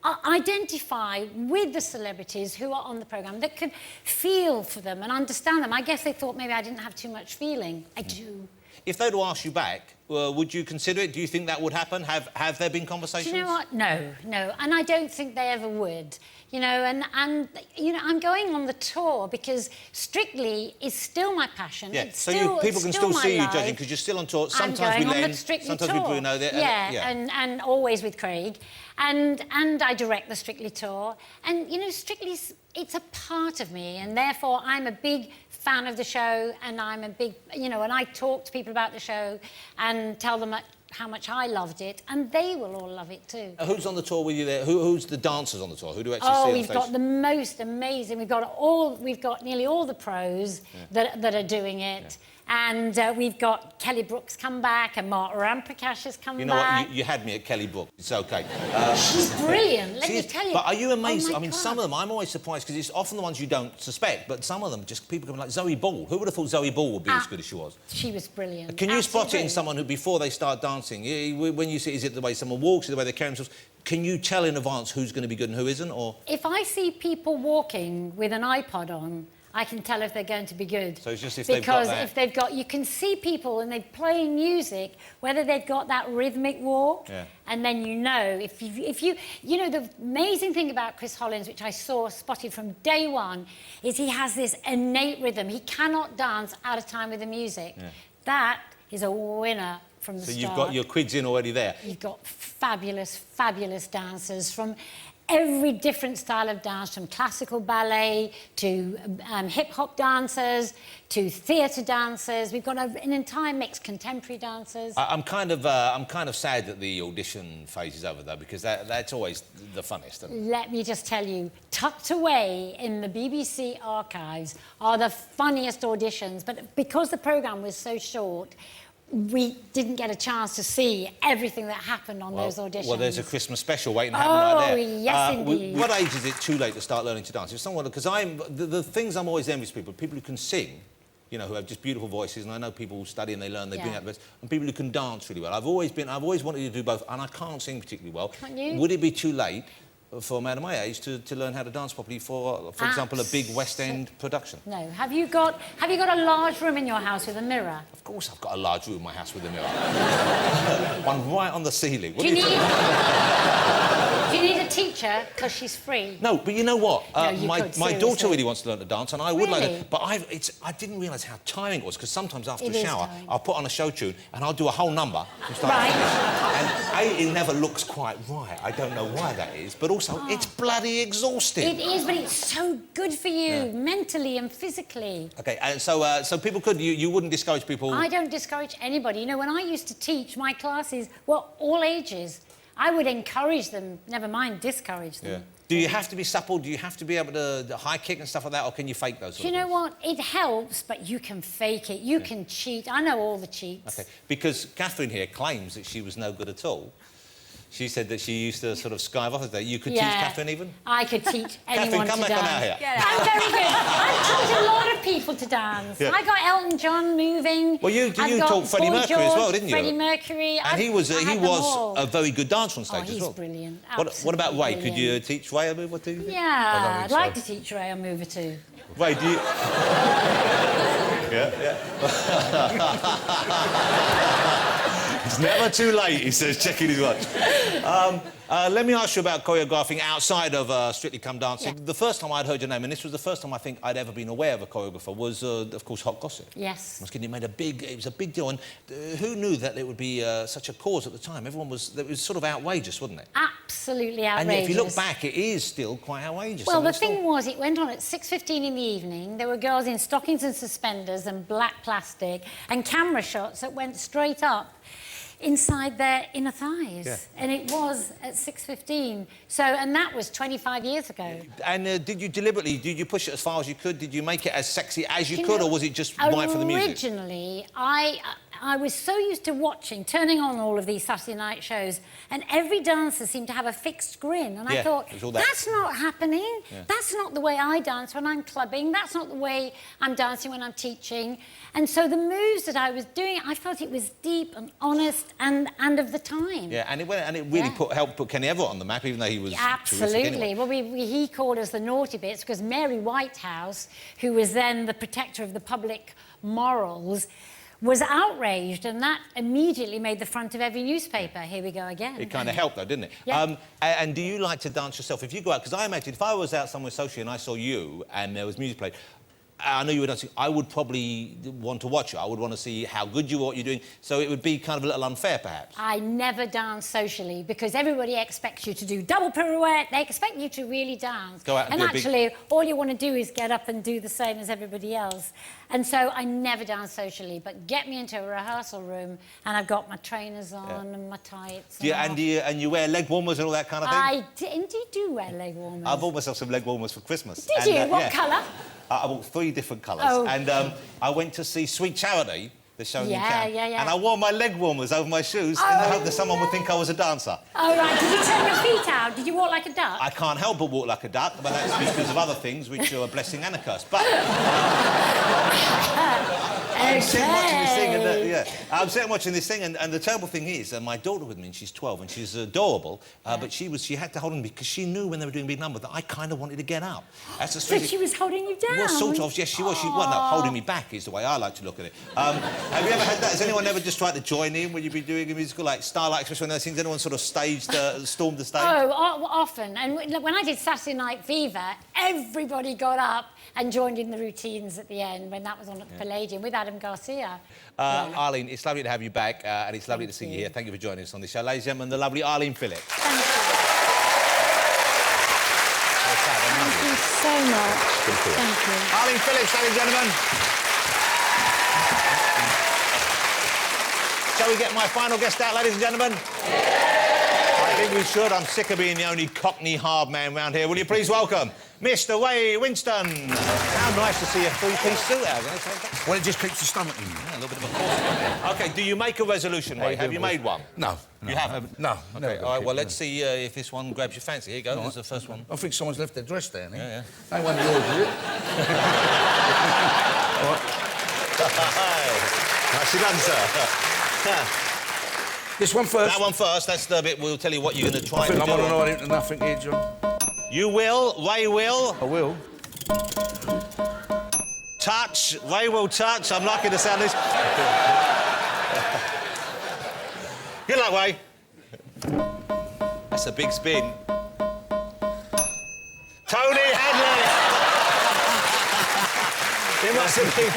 [SPEAKER 2] identify with the celebrities who are on the programme, that could feel for them and understand them. I guess they thought maybe I didn't have too much feeling. I do.
[SPEAKER 1] If they'd asked you back, would you consider it? Do you think that would happen? Have there been conversations?
[SPEAKER 2] Do you know what? No, and I don't think they ever would. You know, and you know, I'm going on the tour because Strictly is still my passion.
[SPEAKER 1] Yeah,
[SPEAKER 2] it's
[SPEAKER 1] so
[SPEAKER 2] still,
[SPEAKER 1] people can still see you judging because you're still on tour. Sometimes with Len, sometimes with Bruno.
[SPEAKER 2] And always with Craig, and I direct the Strictly tour. And you know, Strictly's it's a part of me, and therefore I'm a big fan of the show, and I'm a big, you know, and I talk to people about the show and tell them how much I loved it, and they will all love it too.
[SPEAKER 1] Who's on the tour with you there? Who's the dancers on the tour? Who do you actually see on
[SPEAKER 2] we've
[SPEAKER 1] stage?
[SPEAKER 2] got the most amazing. We've got nearly all the pros that are doing it. And we've got Kelly Brook's come back, and Mark Ramprakash has come back.
[SPEAKER 1] You know what? You had me at Kelly Brook. It's OK.
[SPEAKER 2] She's brilliant, let me tell you.
[SPEAKER 1] But are you amazed?
[SPEAKER 2] Oh
[SPEAKER 1] I mean, some of them, I'm always surprised because it's often the ones you don't suspect, but some of them, just people come like Zoe Ball. Who would have thought Zoe Ball would be as good as she was?
[SPEAKER 2] She was brilliant.
[SPEAKER 1] Can you spot it in someone who, before they start dancing, when you see, is it the way someone walks, is it the way they carry themselves? Can you tell in advance who's going to be good and who isn't, or...?
[SPEAKER 2] If I see people walking with an iPod on, I can tell if they're going to be good.
[SPEAKER 1] So it's just if they've got that.
[SPEAKER 2] Because if they've got, you can see people and they're playing music, whether they've got that rhythmic walk, and then you know, if you know, the amazing thing about Chris Hollins, which I saw spotted from day one, is he has this innate rhythm. He cannot dance out of time with the music. That is a winner from the start.
[SPEAKER 1] So you've got your quids in already there.
[SPEAKER 2] You've got fabulous, fabulous dancers from every different style of dance, from classical ballet to hip-hop dancers to theatre dancers. We've got an entire mix, contemporary dancers.
[SPEAKER 1] I'm kind of sad that the audition phase is over, though, because that's always the funnest. Isn't it?
[SPEAKER 2] Let me just tell you, tucked away in the BBC archives are the funniest auditions, but because the programme was so short, we didn't get a chance to see everything that happened on those auditions.
[SPEAKER 1] Well, there's a Christmas special waiting to happen right there.
[SPEAKER 2] Yes, indeed.
[SPEAKER 1] What age is it too late to start learning to dance? If someone, because the things I'm always envious of people who can sing, you know, who have just beautiful voices, and I know people study and they learn, they bring out the best, and people who can dance really well. I've always wanted to do both, and I can't sing particularly well.
[SPEAKER 2] Can't you?
[SPEAKER 1] Would it be too late for a man of my age to learn how to dance properly for example, a big West End production?
[SPEAKER 2] No. Have you got a large room in your house with a mirror?
[SPEAKER 1] Of course I've got a large room in my house with a mirror. One right on the ceiling.
[SPEAKER 2] Do you need a teacher? Because she's free.
[SPEAKER 1] No, but you know what?
[SPEAKER 2] No,
[SPEAKER 1] my daughter really wants to learn to dance, and I would like
[SPEAKER 2] Really?
[SPEAKER 1] to. But I didn't realise how tiring it was, because sometimes after
[SPEAKER 2] It
[SPEAKER 1] a
[SPEAKER 2] is
[SPEAKER 1] shower,
[SPEAKER 2] tiring.
[SPEAKER 1] I'll put on a show tune and I'll do a whole number from start to
[SPEAKER 2] Right.
[SPEAKER 1] finish. And A, it never looks quite right. I don't know why that is, but also it's bloody exhausting.
[SPEAKER 2] It is, but it's so good for you, mentally and physically.
[SPEAKER 1] Okay, and so people could. You wouldn't discourage people.
[SPEAKER 2] I don't discourage anybody. You know, when I used to teach, my classes were all ages. I would encourage them, never mind discourage them.
[SPEAKER 1] Do you have to be supple? Do you have to be able to high kick and stuff like that, or can you fake those?
[SPEAKER 2] Do you know what? It helps, but you can fake it. You can cheat. I know all the cheats.
[SPEAKER 1] Okay, because Catherine here claims that she was no good at all. She said that she used to sort of skive off of that. You could teach Catherine even?
[SPEAKER 2] I could teach anyone
[SPEAKER 1] Catherine, come
[SPEAKER 2] to
[SPEAKER 1] back
[SPEAKER 2] dance.
[SPEAKER 1] on out here.
[SPEAKER 2] I'm very good. I've taught a lot of people to dance. I got Elton John moving.
[SPEAKER 1] Well, you
[SPEAKER 2] I've got
[SPEAKER 1] taught Freddie
[SPEAKER 2] Boy
[SPEAKER 1] Mercury as well,
[SPEAKER 2] George,
[SPEAKER 1] didn't you?
[SPEAKER 2] Freddie Mercury.
[SPEAKER 1] And he was a very good dancer on stage as well.
[SPEAKER 2] He's brilliant.
[SPEAKER 1] What about Ray?
[SPEAKER 2] Absolutely
[SPEAKER 1] Could you
[SPEAKER 2] brilliant.
[SPEAKER 1] teach Ray a move or two?
[SPEAKER 2] Yeah, I'd like to teach Ray a move or two.
[SPEAKER 1] Ray, do you... It's never too late, he says, checking his watch. Let me ask you about choreographing outside of Strictly Come Dancing. The first time I'd heard your name, and this was the first time I think I'd ever been aware of a choreographer, was, of course, Hot Gossip.
[SPEAKER 2] Yes.
[SPEAKER 1] It was a big deal, and who knew that it would be such a cause at the time? It was sort of outrageous, wasn't it?
[SPEAKER 2] Absolutely outrageous.
[SPEAKER 1] And yet, if you look back, it is still quite outrageous.
[SPEAKER 2] Well,
[SPEAKER 1] I mean,
[SPEAKER 2] the thing was, it went on at 6:15 in the evening. There were girls in stockings and suspenders and black plastic and camera shots that went straight up inside their inner thighs. And it was at 6:15. So, and that was 25 years ago.
[SPEAKER 1] And did you push it as far as you could? Did you make it as sexy as you could, or was it just right for the music?
[SPEAKER 2] Originally, I was so used to turning on all of these Saturday night shows, and every dancer seemed to have a fixed grin. And I thought, that's not happening. That's not the way I dance when I'm clubbing. That's not the way I'm dancing when I'm teaching. And so the moves that I was doing, I felt it was deep and honest and of the time.
[SPEAKER 1] Yeah, and it really helped put Kenny Everett on the map, even though he was
[SPEAKER 2] absolutely.
[SPEAKER 1] Anyway.
[SPEAKER 2] Well, he called us the naughty bits because Mary Whitehouse, who was then the protector of the public morals, was outraged, and that immediately made the front of every newspaper. Here we go again.
[SPEAKER 1] It kind of helped, though, didn't it?
[SPEAKER 2] Yeah.
[SPEAKER 1] And do you like to dance yourself? If you go out, because I imagine if I was out somewhere socially and I saw you and there was music played, I know you were dancing, I would probably want to watch you. I would want to see how good you are, what you're doing. So it would be kind of a little unfair, perhaps.
[SPEAKER 2] I never dance socially because everybody expects you to do double pirouette. They expect you to really dance.
[SPEAKER 1] Go out and do a
[SPEAKER 2] actually, all you want to do is get up and do the same as everybody else. And so I never dance socially, but get me into a rehearsal room and I've got my trainers on and my tights.
[SPEAKER 1] And you wear leg warmers and all that kind of thing?
[SPEAKER 2] I indeed do wear leg warmers.
[SPEAKER 1] I bought myself some leg warmers for Christmas.
[SPEAKER 2] Did you? What colour?
[SPEAKER 1] I bought 3 different colours.
[SPEAKER 2] Oh.
[SPEAKER 1] And I went to see Sweet Charity the show in
[SPEAKER 2] Yeah,
[SPEAKER 1] town.
[SPEAKER 2] yeah.
[SPEAKER 1] And I wore my leg warmers over my shoes in the hope that someone would think I was a dancer.
[SPEAKER 2] Oh, right. Did you turn your feet out? Did you walk like a duck?
[SPEAKER 1] I can't help but walk like a duck, but that's because of other things which are a blessing and a curse. But I'm sitting watching this thing, and I'm sitting watching this thing, and the terrible thing is, my daughter with me, and she's 12, and she's adorable, but she had to hold me because she knew when they were doing big number that I kind of wanted to get up. That's the
[SPEAKER 2] So she was holding you down?
[SPEAKER 1] Well, sort of. Yes, she was. Well, no, holding me back is the way I like to look at it. Have you ever had that? Has anyone ever just tried to join in when you've been doing a musical like Starlight Express, one of those things? Anyone sort of stormed the stage?
[SPEAKER 2] Oh, often. And when I did Saturday Night Fever, everybody got up and joined in the routines at the end when that was on at the Palladium with Adam Garcia.
[SPEAKER 1] Arlene, it's lovely to have you back, and it's lovely to see you here. Thank you for joining us on the show. Ladies and gentlemen, the lovely Arlene Phillips.
[SPEAKER 2] Thank you. Thank you so much. Thank you.
[SPEAKER 1] Arlene Phillips, ladies and gentlemen. Shall we get my final guest out, ladies and gentlemen? I think we should. I'm sick of being the only Cockney hard man round here. Will you please welcome Mr. Ray Winstone? How nice to see a three-piece suit out.
[SPEAKER 3] Well, it just keeps the stomach in.
[SPEAKER 1] Yeah, a little bit of a corset. OK, do you make a resolution, Ray? Have you made one?
[SPEAKER 3] No.
[SPEAKER 1] You haven't?
[SPEAKER 3] No.
[SPEAKER 1] OK, all right, well, let's see if this one grabs your fancy. Here you go, there's the first one.
[SPEAKER 3] I think someone's left their dress down here.
[SPEAKER 1] Yeah.
[SPEAKER 3] Ain't one of yours, is it? All right.
[SPEAKER 1] Nicely done, sir.
[SPEAKER 3] This one first.
[SPEAKER 1] That one first, that's the bit we'll tell you what you're going to try
[SPEAKER 3] I think
[SPEAKER 1] and
[SPEAKER 3] I'm
[SPEAKER 1] do.
[SPEAKER 3] on an item to nothing here, John.
[SPEAKER 1] You will, Ray will.
[SPEAKER 3] I will.
[SPEAKER 1] Touch, Ray will touch. I'm liking the sound of this. Good luck, Ray. That's a big spin. Tony Hadley! It must have been...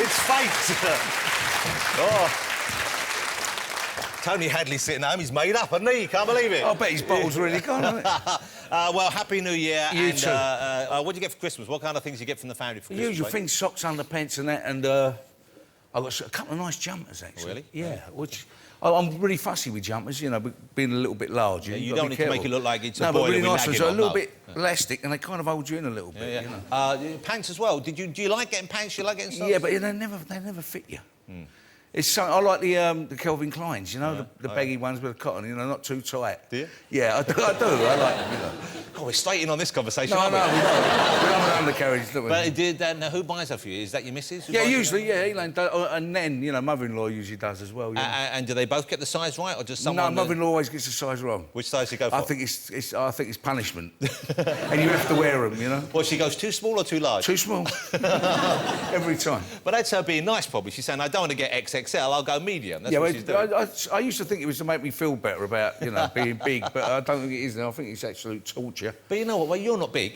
[SPEAKER 1] It's fate. Oh. Tony Hadley's sitting home. He's made up, hasn't he? Can't believe it.
[SPEAKER 3] I bet his bottle's really gone, hasn't it?
[SPEAKER 1] Well, Happy New Year.
[SPEAKER 3] You
[SPEAKER 1] and,
[SPEAKER 3] too.
[SPEAKER 1] What do you get for Christmas? What kind of things do you get from the family for
[SPEAKER 3] The
[SPEAKER 1] Christmas?
[SPEAKER 3] usual
[SPEAKER 1] Ray?
[SPEAKER 3] things, socks, underpants and that, and I've got a couple of nice jumpers, actually.
[SPEAKER 1] Really?
[SPEAKER 3] Yeah, which... I'm really fussy with jumpers, you know, being a little bit larger.
[SPEAKER 1] Yeah, you
[SPEAKER 3] You've got
[SPEAKER 1] don't
[SPEAKER 3] to
[SPEAKER 1] need
[SPEAKER 3] be
[SPEAKER 1] to make it look like it's a
[SPEAKER 3] no,
[SPEAKER 1] boiler
[SPEAKER 3] but really
[SPEAKER 1] with
[SPEAKER 3] nice ones.
[SPEAKER 1] nagging
[SPEAKER 3] So a
[SPEAKER 1] on,
[SPEAKER 3] little
[SPEAKER 1] no.
[SPEAKER 3] bit elastic, and they kind of hold you in a little bit, you know.
[SPEAKER 1] Pants as well. Do you like getting pants? You like getting socks?
[SPEAKER 3] Yeah, but they never fit you. It's so, I like the Calvin Kleins, you know, the baggy ones with the cotton, you know, not too tight.
[SPEAKER 1] Do you?
[SPEAKER 3] Yeah, I do. I like them, you know.
[SPEAKER 1] Oh, we're straight in on this conversation,
[SPEAKER 3] No,
[SPEAKER 1] aren't
[SPEAKER 3] no,
[SPEAKER 1] we?
[SPEAKER 3] we don't have an undercarriage, do we?
[SPEAKER 1] But who buys that for you? Is that your missus? Who
[SPEAKER 3] Yeah,
[SPEAKER 1] buys it?
[SPEAKER 3] usually, yeah, Elaine does, and then, you know, mother-in-law usually does as well, yeah.
[SPEAKER 1] And do they both get the size right, or just someone...
[SPEAKER 3] No, mother-in-law always gets the size wrong.
[SPEAKER 1] Which size do you go for?
[SPEAKER 3] I think it's punishment. And you have to wear them, you know.
[SPEAKER 1] Well, she goes too small or too large?
[SPEAKER 3] Too small. Every time.
[SPEAKER 1] But that's her being nice, probably. She's saying, I don't want to get XXL, I'll go medium. That's
[SPEAKER 3] Yeah,
[SPEAKER 1] what she's doing.
[SPEAKER 3] I used to think it was to make me feel better about, you know, being big, but I don't think it is now. I think it's absolute torture.
[SPEAKER 1] But you know what? Well, you're not big.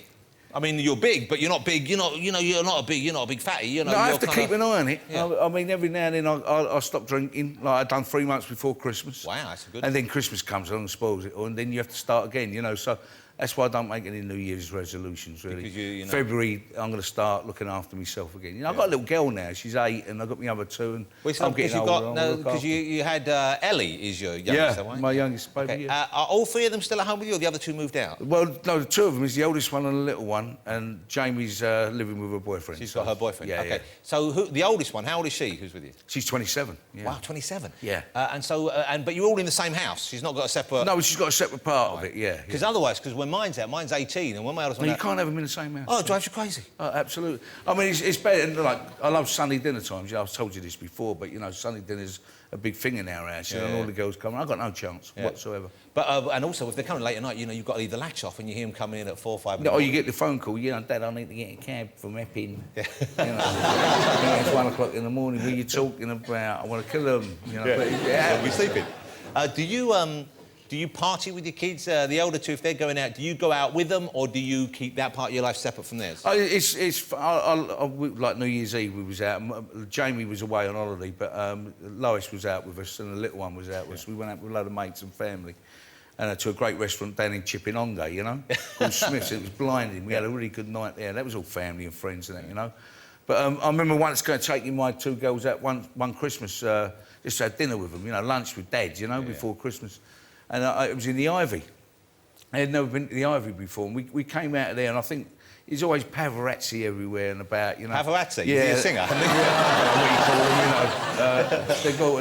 [SPEAKER 1] I mean, you're big, but you're not big. You're not a big fatty. You know,
[SPEAKER 3] No, I
[SPEAKER 1] you're
[SPEAKER 3] have to
[SPEAKER 1] kinda...
[SPEAKER 3] keep an eye on it.
[SPEAKER 1] Yeah.
[SPEAKER 3] I mean, every now and then I stop drinking, like I'd done 3 months before Christmas.
[SPEAKER 1] Wow, that's good.
[SPEAKER 3] And then Christmas comes along and spoils it all, and then you have to start again, you know, so... That's why I don't make any New Year's resolutions, really.
[SPEAKER 1] Because you know...
[SPEAKER 3] February, I'm going to start looking after myself again. You know, I've got a little girl now. She's 8, and I've got my other 2, and I'm getting older.
[SPEAKER 1] Because you had Ellie is your youngest,
[SPEAKER 3] yeah,
[SPEAKER 1] right?
[SPEAKER 3] my youngest baby,
[SPEAKER 1] Okay.
[SPEAKER 3] yeah.
[SPEAKER 1] Are all 3 of them still at home with you, or the other 2 moved out?
[SPEAKER 3] Well, no, the 2 of them is the oldest one and the little one, and Jamie's living with her boyfriend.
[SPEAKER 1] She's got her boyfriend?
[SPEAKER 3] Yeah,
[SPEAKER 1] OK.
[SPEAKER 3] yeah.
[SPEAKER 1] So the oldest one, how old is she, who's with you?
[SPEAKER 3] She's 27, yeah.
[SPEAKER 1] Wow, 27?
[SPEAKER 3] Yeah.
[SPEAKER 1] But you're all in the same house? She's not got a separate...
[SPEAKER 3] No, she's got a separate part of it, yeah.
[SPEAKER 1] Because otherwise, when mine's out, mine's 18, and when my eldest one...
[SPEAKER 3] No, you can't have them in the same house.
[SPEAKER 1] Oh, it drives you crazy.
[SPEAKER 3] Oh, absolutely. I mean, it's better than, like, I love Sunday dinner times. Yeah, I've told you this before, but, you know, Sunday dinner's a big thing in our house, you know, and all the girls come. I've got no chance whatsoever.
[SPEAKER 1] But, and also, if they're coming late at night, you know, you've got to leave the latch off and you hear them coming in at 4 or 5 in the
[SPEAKER 3] Or you
[SPEAKER 1] morning.
[SPEAKER 3] get the phone call, you know, Dad, I need to get a cab from Epping. Yeah. You know, it's 1 o'clock in the morning. Who are you talking about? I want to kill them. You know, but
[SPEAKER 1] They'll be sleeping. Do you party with your kids? The elder 2, if they're going out, do you go out with them, or do you keep that part of your life separate from theirs?
[SPEAKER 3] Like New Year's Eve, we was out. Jamie was away on holiday, but Lois was out with us, and the little one was out with us. We went out with a load of mates and family, and to a great restaurant down in Chipping-Onga, you know, called Smith's. It was blinding. We had a really good night there. That was all family and friends and that, you know. But I remember once taking my 2 girls out one Christmas, just to have dinner with them, you know, lunch with Dad, you know, before Christmas. And it was in the Ivy. I had never been to the Ivy before, and we came out of there, and I think He's always paparazzi everywhere and about, you know.
[SPEAKER 1] Paparazzi?
[SPEAKER 3] Yeah.
[SPEAKER 1] Is he a singer?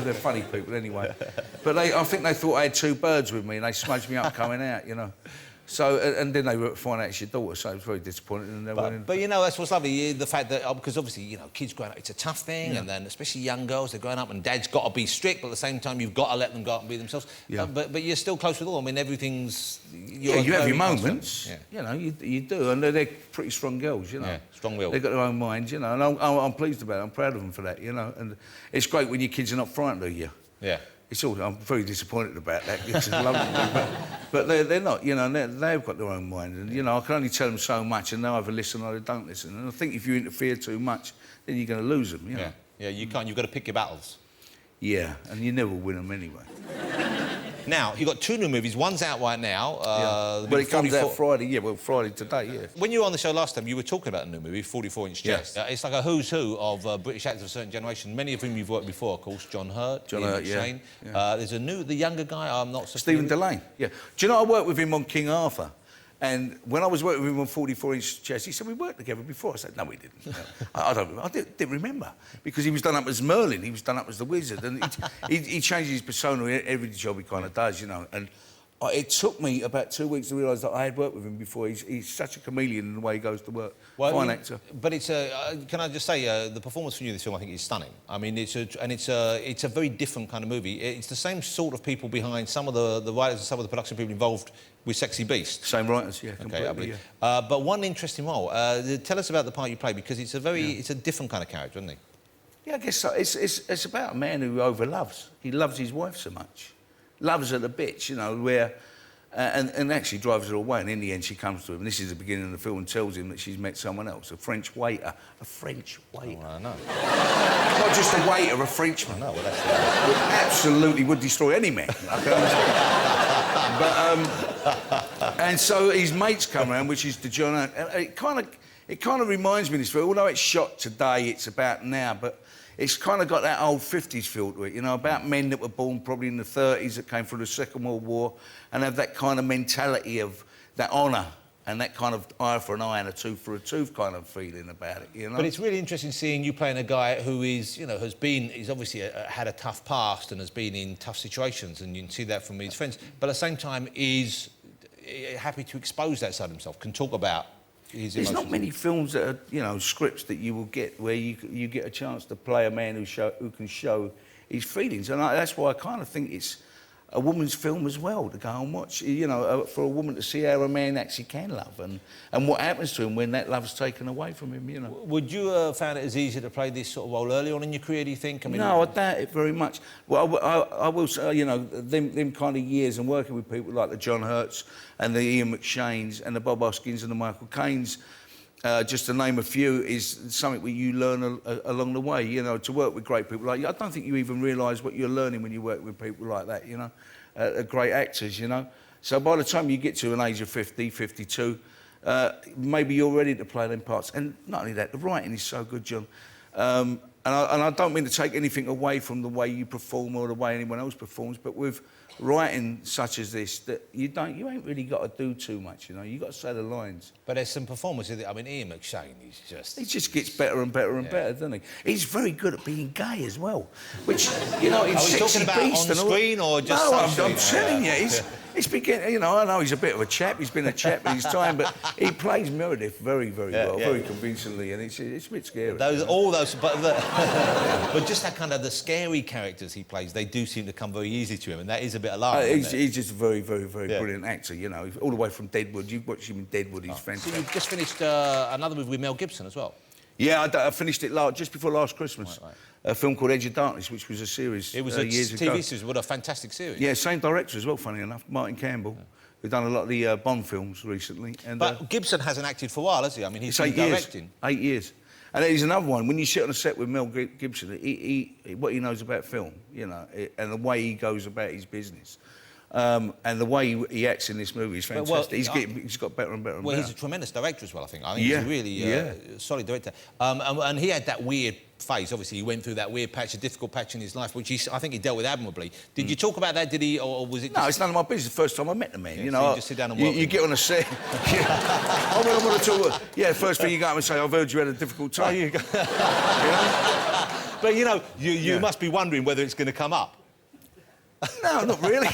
[SPEAKER 3] They're funny people anyway. But I think they thought I had two birds with me and they smudged me up coming out, you know. So, and then they find out it's your daughter, so it was very disappointing. And
[SPEAKER 1] but you know, that's what's lovely, the fact that, because obviously, you know, kids growing up, it's a tough thing, and then especially young girls, they're growing up and dad's got to be strict, but at the same time, you've got to let them go out and be themselves.
[SPEAKER 3] Yeah.
[SPEAKER 1] But you're still close with all. I mean, everything's...
[SPEAKER 3] Yeah, you have your moments, you know, you do, and they're pretty strong girls, you know.
[SPEAKER 1] Yeah, strong-willed.
[SPEAKER 3] They've got their own minds, you know, and I'm pleased about it, I'm proud of them for that, you know, and it's great when your kids are not frightened of you.
[SPEAKER 1] Yeah.
[SPEAKER 3] I'm very disappointed about that, because I love them, but they're not, you know, they've got their own mind, and, you know, I can only tell them so much, and they either listen or they don't listen, and I think if you interfere too much, then you're going to lose them, you know.
[SPEAKER 1] Yeah, you can't, you've got to pick your battles.
[SPEAKER 3] Yeah, and you never win them anyway.
[SPEAKER 1] Now, you've got two new movies. One's out right now.
[SPEAKER 3] Well, it comes out Friday, Friday today, yeah.
[SPEAKER 1] When you were on the show last time, you were talking about a new movie, 44-inch Chest.
[SPEAKER 3] Yeah.
[SPEAKER 1] It's like a who's who of British actors of a certain generation, many of whom you've worked before, of course. John Hurt, Ian McShane.
[SPEAKER 3] Yeah.
[SPEAKER 1] There's the younger guy, I'm not so
[SPEAKER 3] Stephen
[SPEAKER 1] familiar
[SPEAKER 3] Delane, yeah. Do you know, I worked with him on King Arthur, and when I was working with him on 44-inch Chest, he said, we worked together before. I said, no, we didn't. I didn't remember, because he was done up as Merlin, he was done up as the Wizard, and he changes his persona every job he kind of does, you know, and it took me about 2 weeks to realise that I had worked with him before. He's such a chameleon in the way he goes to work. Fine actor.
[SPEAKER 1] But it's can I just say, the performance from you in this film, I think, is stunning. I mean, it's a very different kind of movie. It's the same sort of people behind some of the writers and some of the production people involved with Sexy Beast.
[SPEAKER 3] Same writers, yeah, completely.
[SPEAKER 1] Okay, yeah. But one interesting role. Tell us about the part you play, because it's a different kind of character, isn't he?
[SPEAKER 3] Yeah, I guess so. It's about a man who overloves. He loves his wife so much. Loves her to bits, you know, where... and actually drives her away, and in the end she comes to him, and this is the beginning of the film, and tells him that she's met someone else, a French waiter. A French waiter.
[SPEAKER 1] Oh, I know.
[SPEAKER 3] Not just a waiter, a Frenchman.
[SPEAKER 1] No, well, that's...
[SPEAKER 3] Absolutely would destroy any man. I can understand. But, and so his mates come around, which is the John... It kind of reminds me of this film, although it's shot today, it's about now, but... It's kind of got that old 50s feel to it, you know, about men that were born probably in the 30s that came through the Second World War and have that kind of mentality of that honour and that kind of eye for an eye and a tooth for a tooth kind of feeling about it, you know?
[SPEAKER 1] But it's really interesting seeing you playing a guy who is, you know, he's obviously had a tough past and has been in tough situations, and you can see that from his friends, but at the same time is happy to expose that side of himself, can talk about his emotions.
[SPEAKER 3] There's not many films that are, you know, scripts that you will get where you get a chance to play a man who can show his feelings, and that's why I kind of think it's a woman's film as well to go and watch. You know, for a woman to see how a man actually can love and what happens to him when that love's taken away from him. You know.
[SPEAKER 1] Would you have found it as easy to play this sort of role early on in your career? Do you think? I mean,
[SPEAKER 3] no, I doubt it very much. Well, I will say, you know, them kind of years and working with people like the John Hurts and the Ian McShanes and the Bob Hoskins and the Michael Caines, just to name a few, is something where you learn along the way, you know, to work with great people like you. I don't think you even realise what you're learning when you work with people like that, you know, great actors, you know. So by the time you get to an age of 50, 52, maybe you're ready to play them parts. And not only that, the writing is so good, John. And I don't mean to take anything away from the way you perform or the way anyone else performs, but with writing such as this, that you ain't really got to do too much, you know. You got to say the lines.
[SPEAKER 1] But there's some performances. I mean, Ian McShane, he just
[SPEAKER 3] gets better and better and better, doesn't he? He's very good at being gay as well, which, you know, in Sexy Beast
[SPEAKER 1] on screen or just?
[SPEAKER 3] No, I'm telling you, he's beginning. You know, I know he's a bit of a chap. He's been a chap in his time, but he plays Meredith very, very well, very convincingly, and it's a bit scary.
[SPEAKER 1] But just that kind of the scary characters he plays, they do seem to come very easy to him, and that is a bit alarming.
[SPEAKER 3] He's just a very, very, very brilliant actor. You know, all the way from Deadwood. You've watched him in Deadwood. He's fantastic.
[SPEAKER 1] So you've just finished another movie with Mel Gibson as well.
[SPEAKER 3] Yeah, I finished it just before last Christmas. Right. A film called Edge of Darkness, which was a series.
[SPEAKER 1] It was a
[SPEAKER 3] years ago.
[SPEAKER 1] TV series. What a fantastic series.
[SPEAKER 3] Yeah, same director as well. Funny enough, Martin Campbell. Yeah. We've done a lot of the Bond films recently. And,
[SPEAKER 1] but Gibson hasn't acted for a while, has he? I mean, he's been directing.
[SPEAKER 3] 8 years. And there's another one. When you sit on a set with Mel Gibson, what he knows about film, you know, and the way he goes about his business. And the way he acts in this movie is fantastic. He's got better and better and better.
[SPEAKER 1] He's a tremendous director as well, I think. I think he's a really solid director. And he had that weird phase. Obviously, he went through that weird patch, a difficult patch in his life, which I think he dealt with admirably. Did you talk about that? Did he, or was it?
[SPEAKER 3] No, it's none of my business. The first time I met the man,
[SPEAKER 1] Yeah,
[SPEAKER 3] you
[SPEAKER 1] so
[SPEAKER 3] know,
[SPEAKER 1] you just sit down and work
[SPEAKER 3] you
[SPEAKER 1] with
[SPEAKER 3] get
[SPEAKER 1] him.
[SPEAKER 3] on a set. Yeah. I want to talk. Yeah, first thing you go up and say, I've heard you had a difficult time.
[SPEAKER 1] Oh, you go.
[SPEAKER 3] You know?
[SPEAKER 1] But you know, you must be wondering whether it's going to come up.
[SPEAKER 3] No, not really.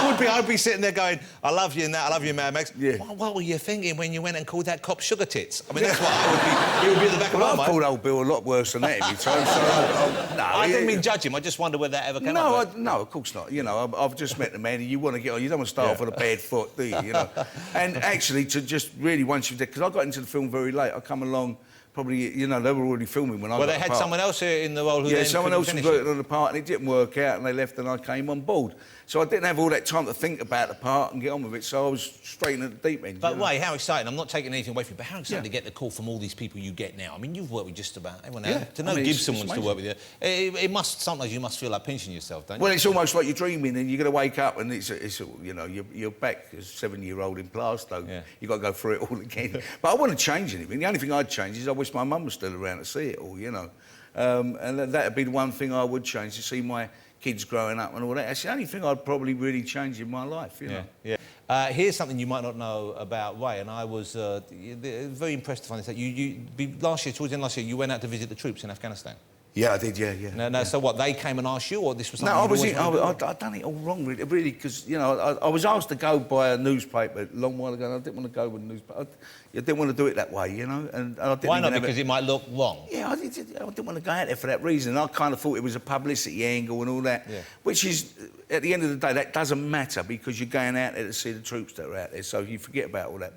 [SPEAKER 1] I'd be sitting there going, I love you in that, I love you in Mad Max.
[SPEAKER 3] Yeah.
[SPEAKER 1] What were you thinking when you went and called that cop sugar tits? I mean, that's what I would be. It would be in the back of my
[SPEAKER 3] I've
[SPEAKER 1] mind.
[SPEAKER 3] called old Bill a lot worse than that every time. So
[SPEAKER 1] I didn't mean judge him. I just wonder whether that ever came up.
[SPEAKER 3] No, of course not. You know, I've just met the man, and you want to get on. You don't want to start off on a bad foot, do you? You know. And actually, to just really once you've because I got into the film very late. I come along. Probably, you know, they were already filming when I got
[SPEAKER 1] Well, they
[SPEAKER 3] the
[SPEAKER 1] had
[SPEAKER 3] part.
[SPEAKER 1] someone else in the role who
[SPEAKER 3] Yeah,
[SPEAKER 1] then
[SPEAKER 3] someone
[SPEAKER 1] couldn't
[SPEAKER 3] else was
[SPEAKER 1] finish
[SPEAKER 3] working
[SPEAKER 1] it.
[SPEAKER 3] on the part and it didn't work out and they left and I came on board. So I didn't have all that time to think about the part and get on with it, so I was straight into the deep end.
[SPEAKER 1] But
[SPEAKER 3] you know?
[SPEAKER 1] Ray, how exciting. I'm not taking anything away from you, but how exciting
[SPEAKER 3] Yeah.
[SPEAKER 1] to get the call from all these people you get now. I mean, you've worked with just about everyone.
[SPEAKER 3] Yeah,
[SPEAKER 1] To know
[SPEAKER 3] I mean,
[SPEAKER 1] Gibson
[SPEAKER 3] it's
[SPEAKER 1] wants to work with you, it must, sometimes you must feel like pinching yourself, don't you?
[SPEAKER 3] Well, it's almost like you're dreaming and you're going to wake up and it's you know, you're back as a 7-year-old in Plaistow.
[SPEAKER 1] Yeah.
[SPEAKER 3] You've got to go through it all again. But I want to change anything. The only thing I'd change is I wish my mum was still around to see it all, you know. And that'd be the one thing I would change, to see my kids growing up and all that. That's the only thing I'd probably really change in my life, you know.
[SPEAKER 1] Yeah. Here's something you might not know about Ray, and I was very impressed to find this out. Last year, towards the end of last year, you went out to visit the troops in Afghanistan.
[SPEAKER 3] Yeah, I did, yeah.
[SPEAKER 1] No, so what, they came and asked you, or this was something
[SPEAKER 3] No,
[SPEAKER 1] I'd
[SPEAKER 3] done it all wrong, really, because, you know, I was asked to go by a newspaper a long while ago, and I didn't want to go with a newspaper. I didn't want to do it that way, you know, and I didn't.
[SPEAKER 1] Why not?
[SPEAKER 3] even have
[SPEAKER 1] Because it might look wrong.
[SPEAKER 3] Yeah, I didn't want to go out there for that reason. I kind of thought it was a publicity angle and all that, which is, at the end of the day, that doesn't matter because you're going out there to see the troops that are out there, so you forget about all that.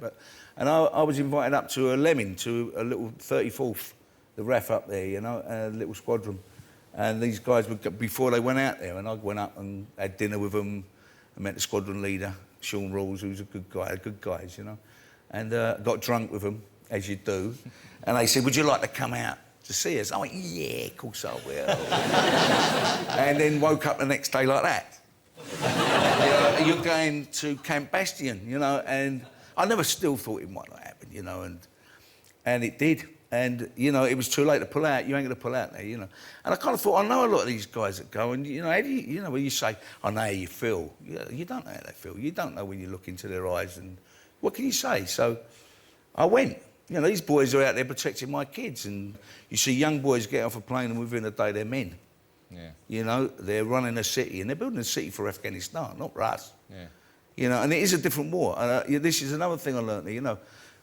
[SPEAKER 3] And I was invited up to a lemming, to a little 34th, the RAF up there, you know, a little squadron. And these guys, before they went out there, and I went up and had dinner with them. I met the squadron leader, Sean Rawls, who's a good guy, good guys, you know. And got drunk with them, as you do. And they said, would you like to come out to see us? I went, yeah, of course I will. And then woke up the next day like that. You know, you're going to Camp Bastion, you know, and I never still thought it might not happen, you know, and it did. And, you know, it was too late to pull out. You ain't going to pull out there, you know. And I kind of thought, I know a lot of these guys that go, and, you know, how do you know, when you say, I know how you feel, you don't know how they feel. You don't know when you look into their eyes, and what can you say? So I went. You know, these boys are out there protecting my kids, and you see young boys get off a plane and within a day they're men.
[SPEAKER 1] Yeah.
[SPEAKER 3] You know, they're running a city, and they're building a city for Afghanistan, not for us.
[SPEAKER 1] Yeah.
[SPEAKER 3] You know, and it is a different war. And this is another thing I learned, you know,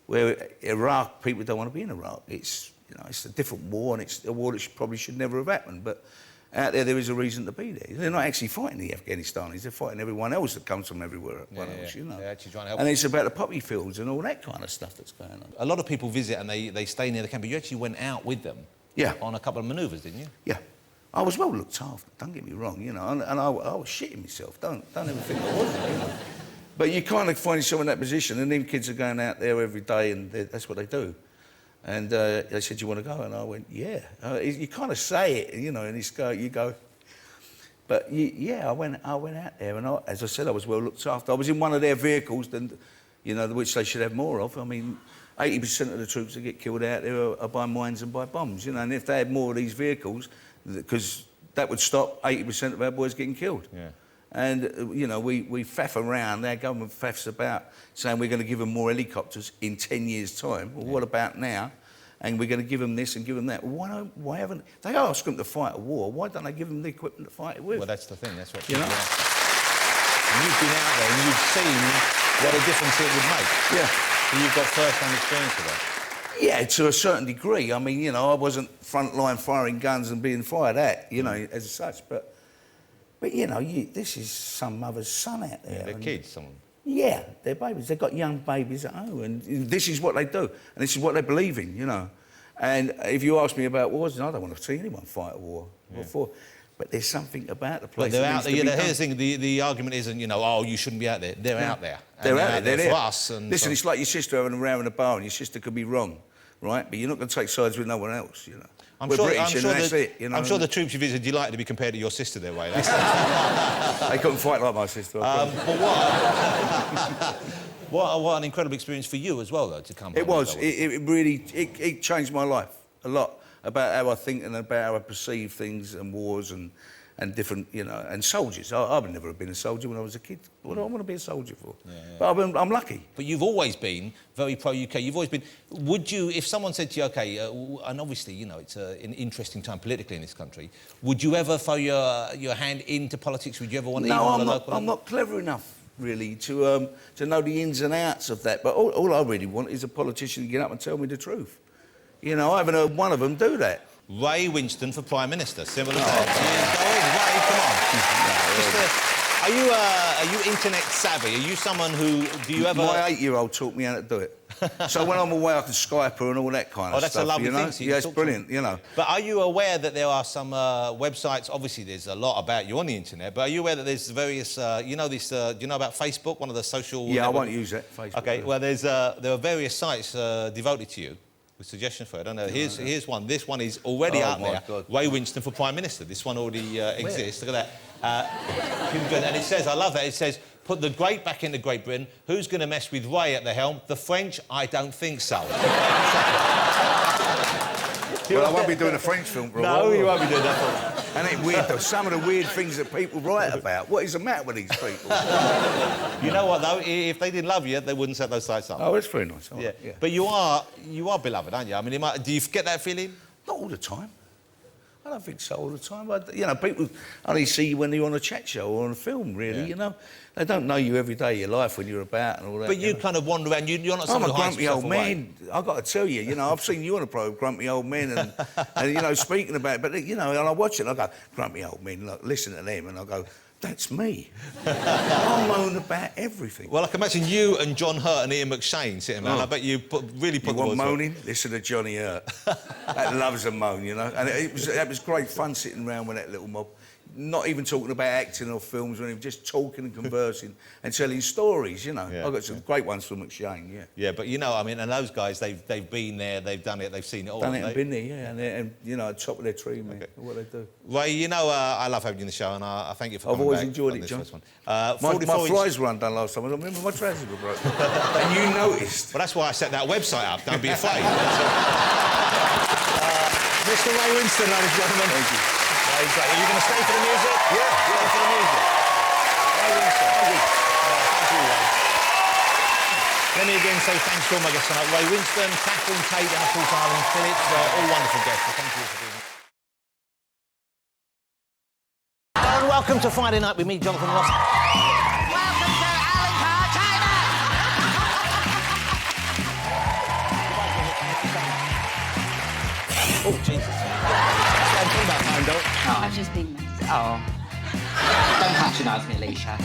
[SPEAKER 3] where Iraq, people don't want to be in Iraq. It's, you know, it's a different war, and it's a war that probably should never have happened. But out there is a reason to be there. They're not actually fighting the Afghanistanis. They're fighting everyone else that comes from everywhere else, you know.
[SPEAKER 1] They're actually trying to help.
[SPEAKER 3] And it's about the poppy fields and all that kind of stuff that's going on.
[SPEAKER 1] A lot of people visit and they stay near the camp, but you actually went out with them.
[SPEAKER 3] Yeah.
[SPEAKER 1] On a couple of manoeuvres, didn't you?
[SPEAKER 3] Yeah. I was well looked after, don't get me wrong, you know, and I was shitting myself. Don't ever think I wasn't, you know. But you kind of find yourself in that position, and them kids are going out there every day, and that's what they do. And they said, you want to go? And I went, yeah. You kind of say it, you know, and you go. But yeah, I went out there, and as I said, I was well looked after. I was in one of their vehicles, you know, which they should have more of. I mean, 80% of the troops that get killed out there are by mines and by bombs, you know. And if they had more of these vehicles, because that would stop 80% of our boys getting killed.
[SPEAKER 1] Yeah.
[SPEAKER 3] And, you know, we faff around, our government faffs about saying we're going to give them more helicopters in 10 years' time. Well, what about now? And we're going to give them this and give them that. Well, why haven't they ask them to fight a war? Why don't they give them the equipment to fight it with?
[SPEAKER 1] Well, that's the thing. That's what
[SPEAKER 3] you know.
[SPEAKER 1] And you've been out there and you've seen what a difference it would make.
[SPEAKER 3] Yeah.
[SPEAKER 1] So you've got first-hand experience of that.
[SPEAKER 3] Yeah, to a certain degree. I mean, you know, I wasn't front line firing guns and being fired at, you know, as such, but you know, this is some mother's son out there.
[SPEAKER 1] Yeah, they're kids, some of them.
[SPEAKER 3] Yeah, they're babies. They've got young babies at home, and this is what they do, and this is what they believe in, you know. And if you ask me about wars, I don't want to see anyone fight a war before. But there's something about the place.
[SPEAKER 1] But they're out there.
[SPEAKER 3] Here's
[SPEAKER 1] the thing: the argument isn't, you know, oh, you shouldn't be out there. They're out there.
[SPEAKER 3] They're out there. They're
[SPEAKER 1] for us. And
[SPEAKER 3] listen,
[SPEAKER 1] so...
[SPEAKER 3] it's like your sister having a row in a bar, and your sister could be wrong, right? But you're not going to take sides with no one else, you know. We're British, and that's it, you know.
[SPEAKER 1] I'm sure the troops you visited, you like to be compared to your sister their way. That's
[SPEAKER 3] they couldn't fight like my sister.
[SPEAKER 1] But what an incredible experience for you as well, though, to come.
[SPEAKER 3] It was. It really changed my life a lot. about how I think and about how I perceive things and wars and different, you know, and soldiers. I would never have been a soldier when I was a kid. What do I want to be a soldier for?
[SPEAKER 1] Yeah.
[SPEAKER 3] But I'm lucky.
[SPEAKER 1] But you've always been very pro-UK. You've always been... Would you, if someone said to you, OK, and obviously, you know, it's an interesting time politically in this country, would you ever throw your hand into politics? Would you ever want to...
[SPEAKER 3] No, I'm not clever enough, really, to know the ins and outs of that. But all I really want is a politician to get up and tell me the truth. You know, I haven't heard one of them do that.
[SPEAKER 1] Ray Winstone for Prime Minister. Simple as that. Ray, come on. Are you internet savvy? Are you someone who... Do you ever...
[SPEAKER 3] My 8-year-old taught me how to do it. So when I'm away, I can Skype her and all that kind of stuff.
[SPEAKER 1] Oh, that's a lovely
[SPEAKER 3] you know?
[SPEAKER 1] thing. So
[SPEAKER 3] yeah, it's brilliant, you know.
[SPEAKER 1] But are you aware that there are some websites... Obviously, there's a lot about you on the internet, but are you aware that there's various... you know this... do you know about Facebook, one of the social...
[SPEAKER 3] Yeah, I won't use that, Facebook.
[SPEAKER 1] OK, well, there are various sites devoted to you. With suggestions for it. I don't know. Here's one. This one is already out there.
[SPEAKER 3] God.
[SPEAKER 1] Ray Winstone for Prime Minister. This one already exists. Look at that. And it says, I love that, it says, put the great back into Great Britain. Who's going to mess with Ray at the helm? The French? I don't think so.
[SPEAKER 3] Well, I won't be doing a French film for a while.
[SPEAKER 1] No, you won't be doing that.
[SPEAKER 3] And it's weird, though, some of the weird things that people write about. What is the matter with these people?
[SPEAKER 1] You know what, though? If they didn't love you, they wouldn't set those sites up.
[SPEAKER 3] Oh, that's very nice.
[SPEAKER 1] Yeah. But you are beloved, aren't you? I mean, do you get that feeling?
[SPEAKER 3] Not all the time. I don't think so all the time. But, you know, people only see you when you're on a chat show or on a film, really, you know. They don't know you every day of your life when you're about and all that.
[SPEAKER 1] But you kind of wander around. You're not
[SPEAKER 3] I'm
[SPEAKER 1] someone
[SPEAKER 3] a
[SPEAKER 1] who hides
[SPEAKER 3] grumpy old
[SPEAKER 1] yourself away.
[SPEAKER 3] man. I've got to tell you, you know, I've seen you on a program, Grumpy Old Men, and you know, speaking about it. But, you know, and I watch it and I go, grumpy old men, look, listen to them, and I go, that's me. I moan about everything.
[SPEAKER 1] Well, I can imagine you and John Hurt and Ian McShane sitting around. I bet you really put
[SPEAKER 3] you
[SPEAKER 1] the
[SPEAKER 3] want
[SPEAKER 1] words
[SPEAKER 3] moaning? Listen to Johnny Hurt. That loves a moan, you know. And that was great fun sitting around with that little mob. Not even talking about acting or films or anything, just talking and conversing and telling stories, you know.
[SPEAKER 1] Yeah,
[SPEAKER 3] I've got some great ones from McShane, yeah.
[SPEAKER 1] Yeah, but you know, I mean, and those guys, they've been there, they've done it, they've seen it all.
[SPEAKER 3] Done it and been there, yeah, and you know, top of their tree, man, what they do.
[SPEAKER 1] Ray, you know, I love having you on the show, and I thank you for coming
[SPEAKER 3] I've always
[SPEAKER 1] back
[SPEAKER 3] enjoyed
[SPEAKER 1] on
[SPEAKER 3] it,
[SPEAKER 1] this
[SPEAKER 3] John.
[SPEAKER 1] first one.
[SPEAKER 3] My flies were undone last time. I remember my trousers were broken. And you noticed.
[SPEAKER 1] Well, that's why I set that website up. Don't be afraid. Mr. Ray Winstone, ladies and gentlemen.
[SPEAKER 3] Thank you.
[SPEAKER 1] Are you going to stay for the music?
[SPEAKER 3] Yeah.
[SPEAKER 1] Stay for the music. Ray Winstone. Thank you. Thank you, Ray. Let me again say thanks to all my guests tonight. Ray Winstone, Catherine Tate, and of course Arlene Phillips. All wonderful guests. So thank you for being here. Hello and welcome to Friday Night with me, Jonathan Ross.
[SPEAKER 5] Welcome to Alan Carr, China.
[SPEAKER 1] Oh, Jesus.
[SPEAKER 6] Oh, I've just been... Oh. Don't patronise me, Alicia.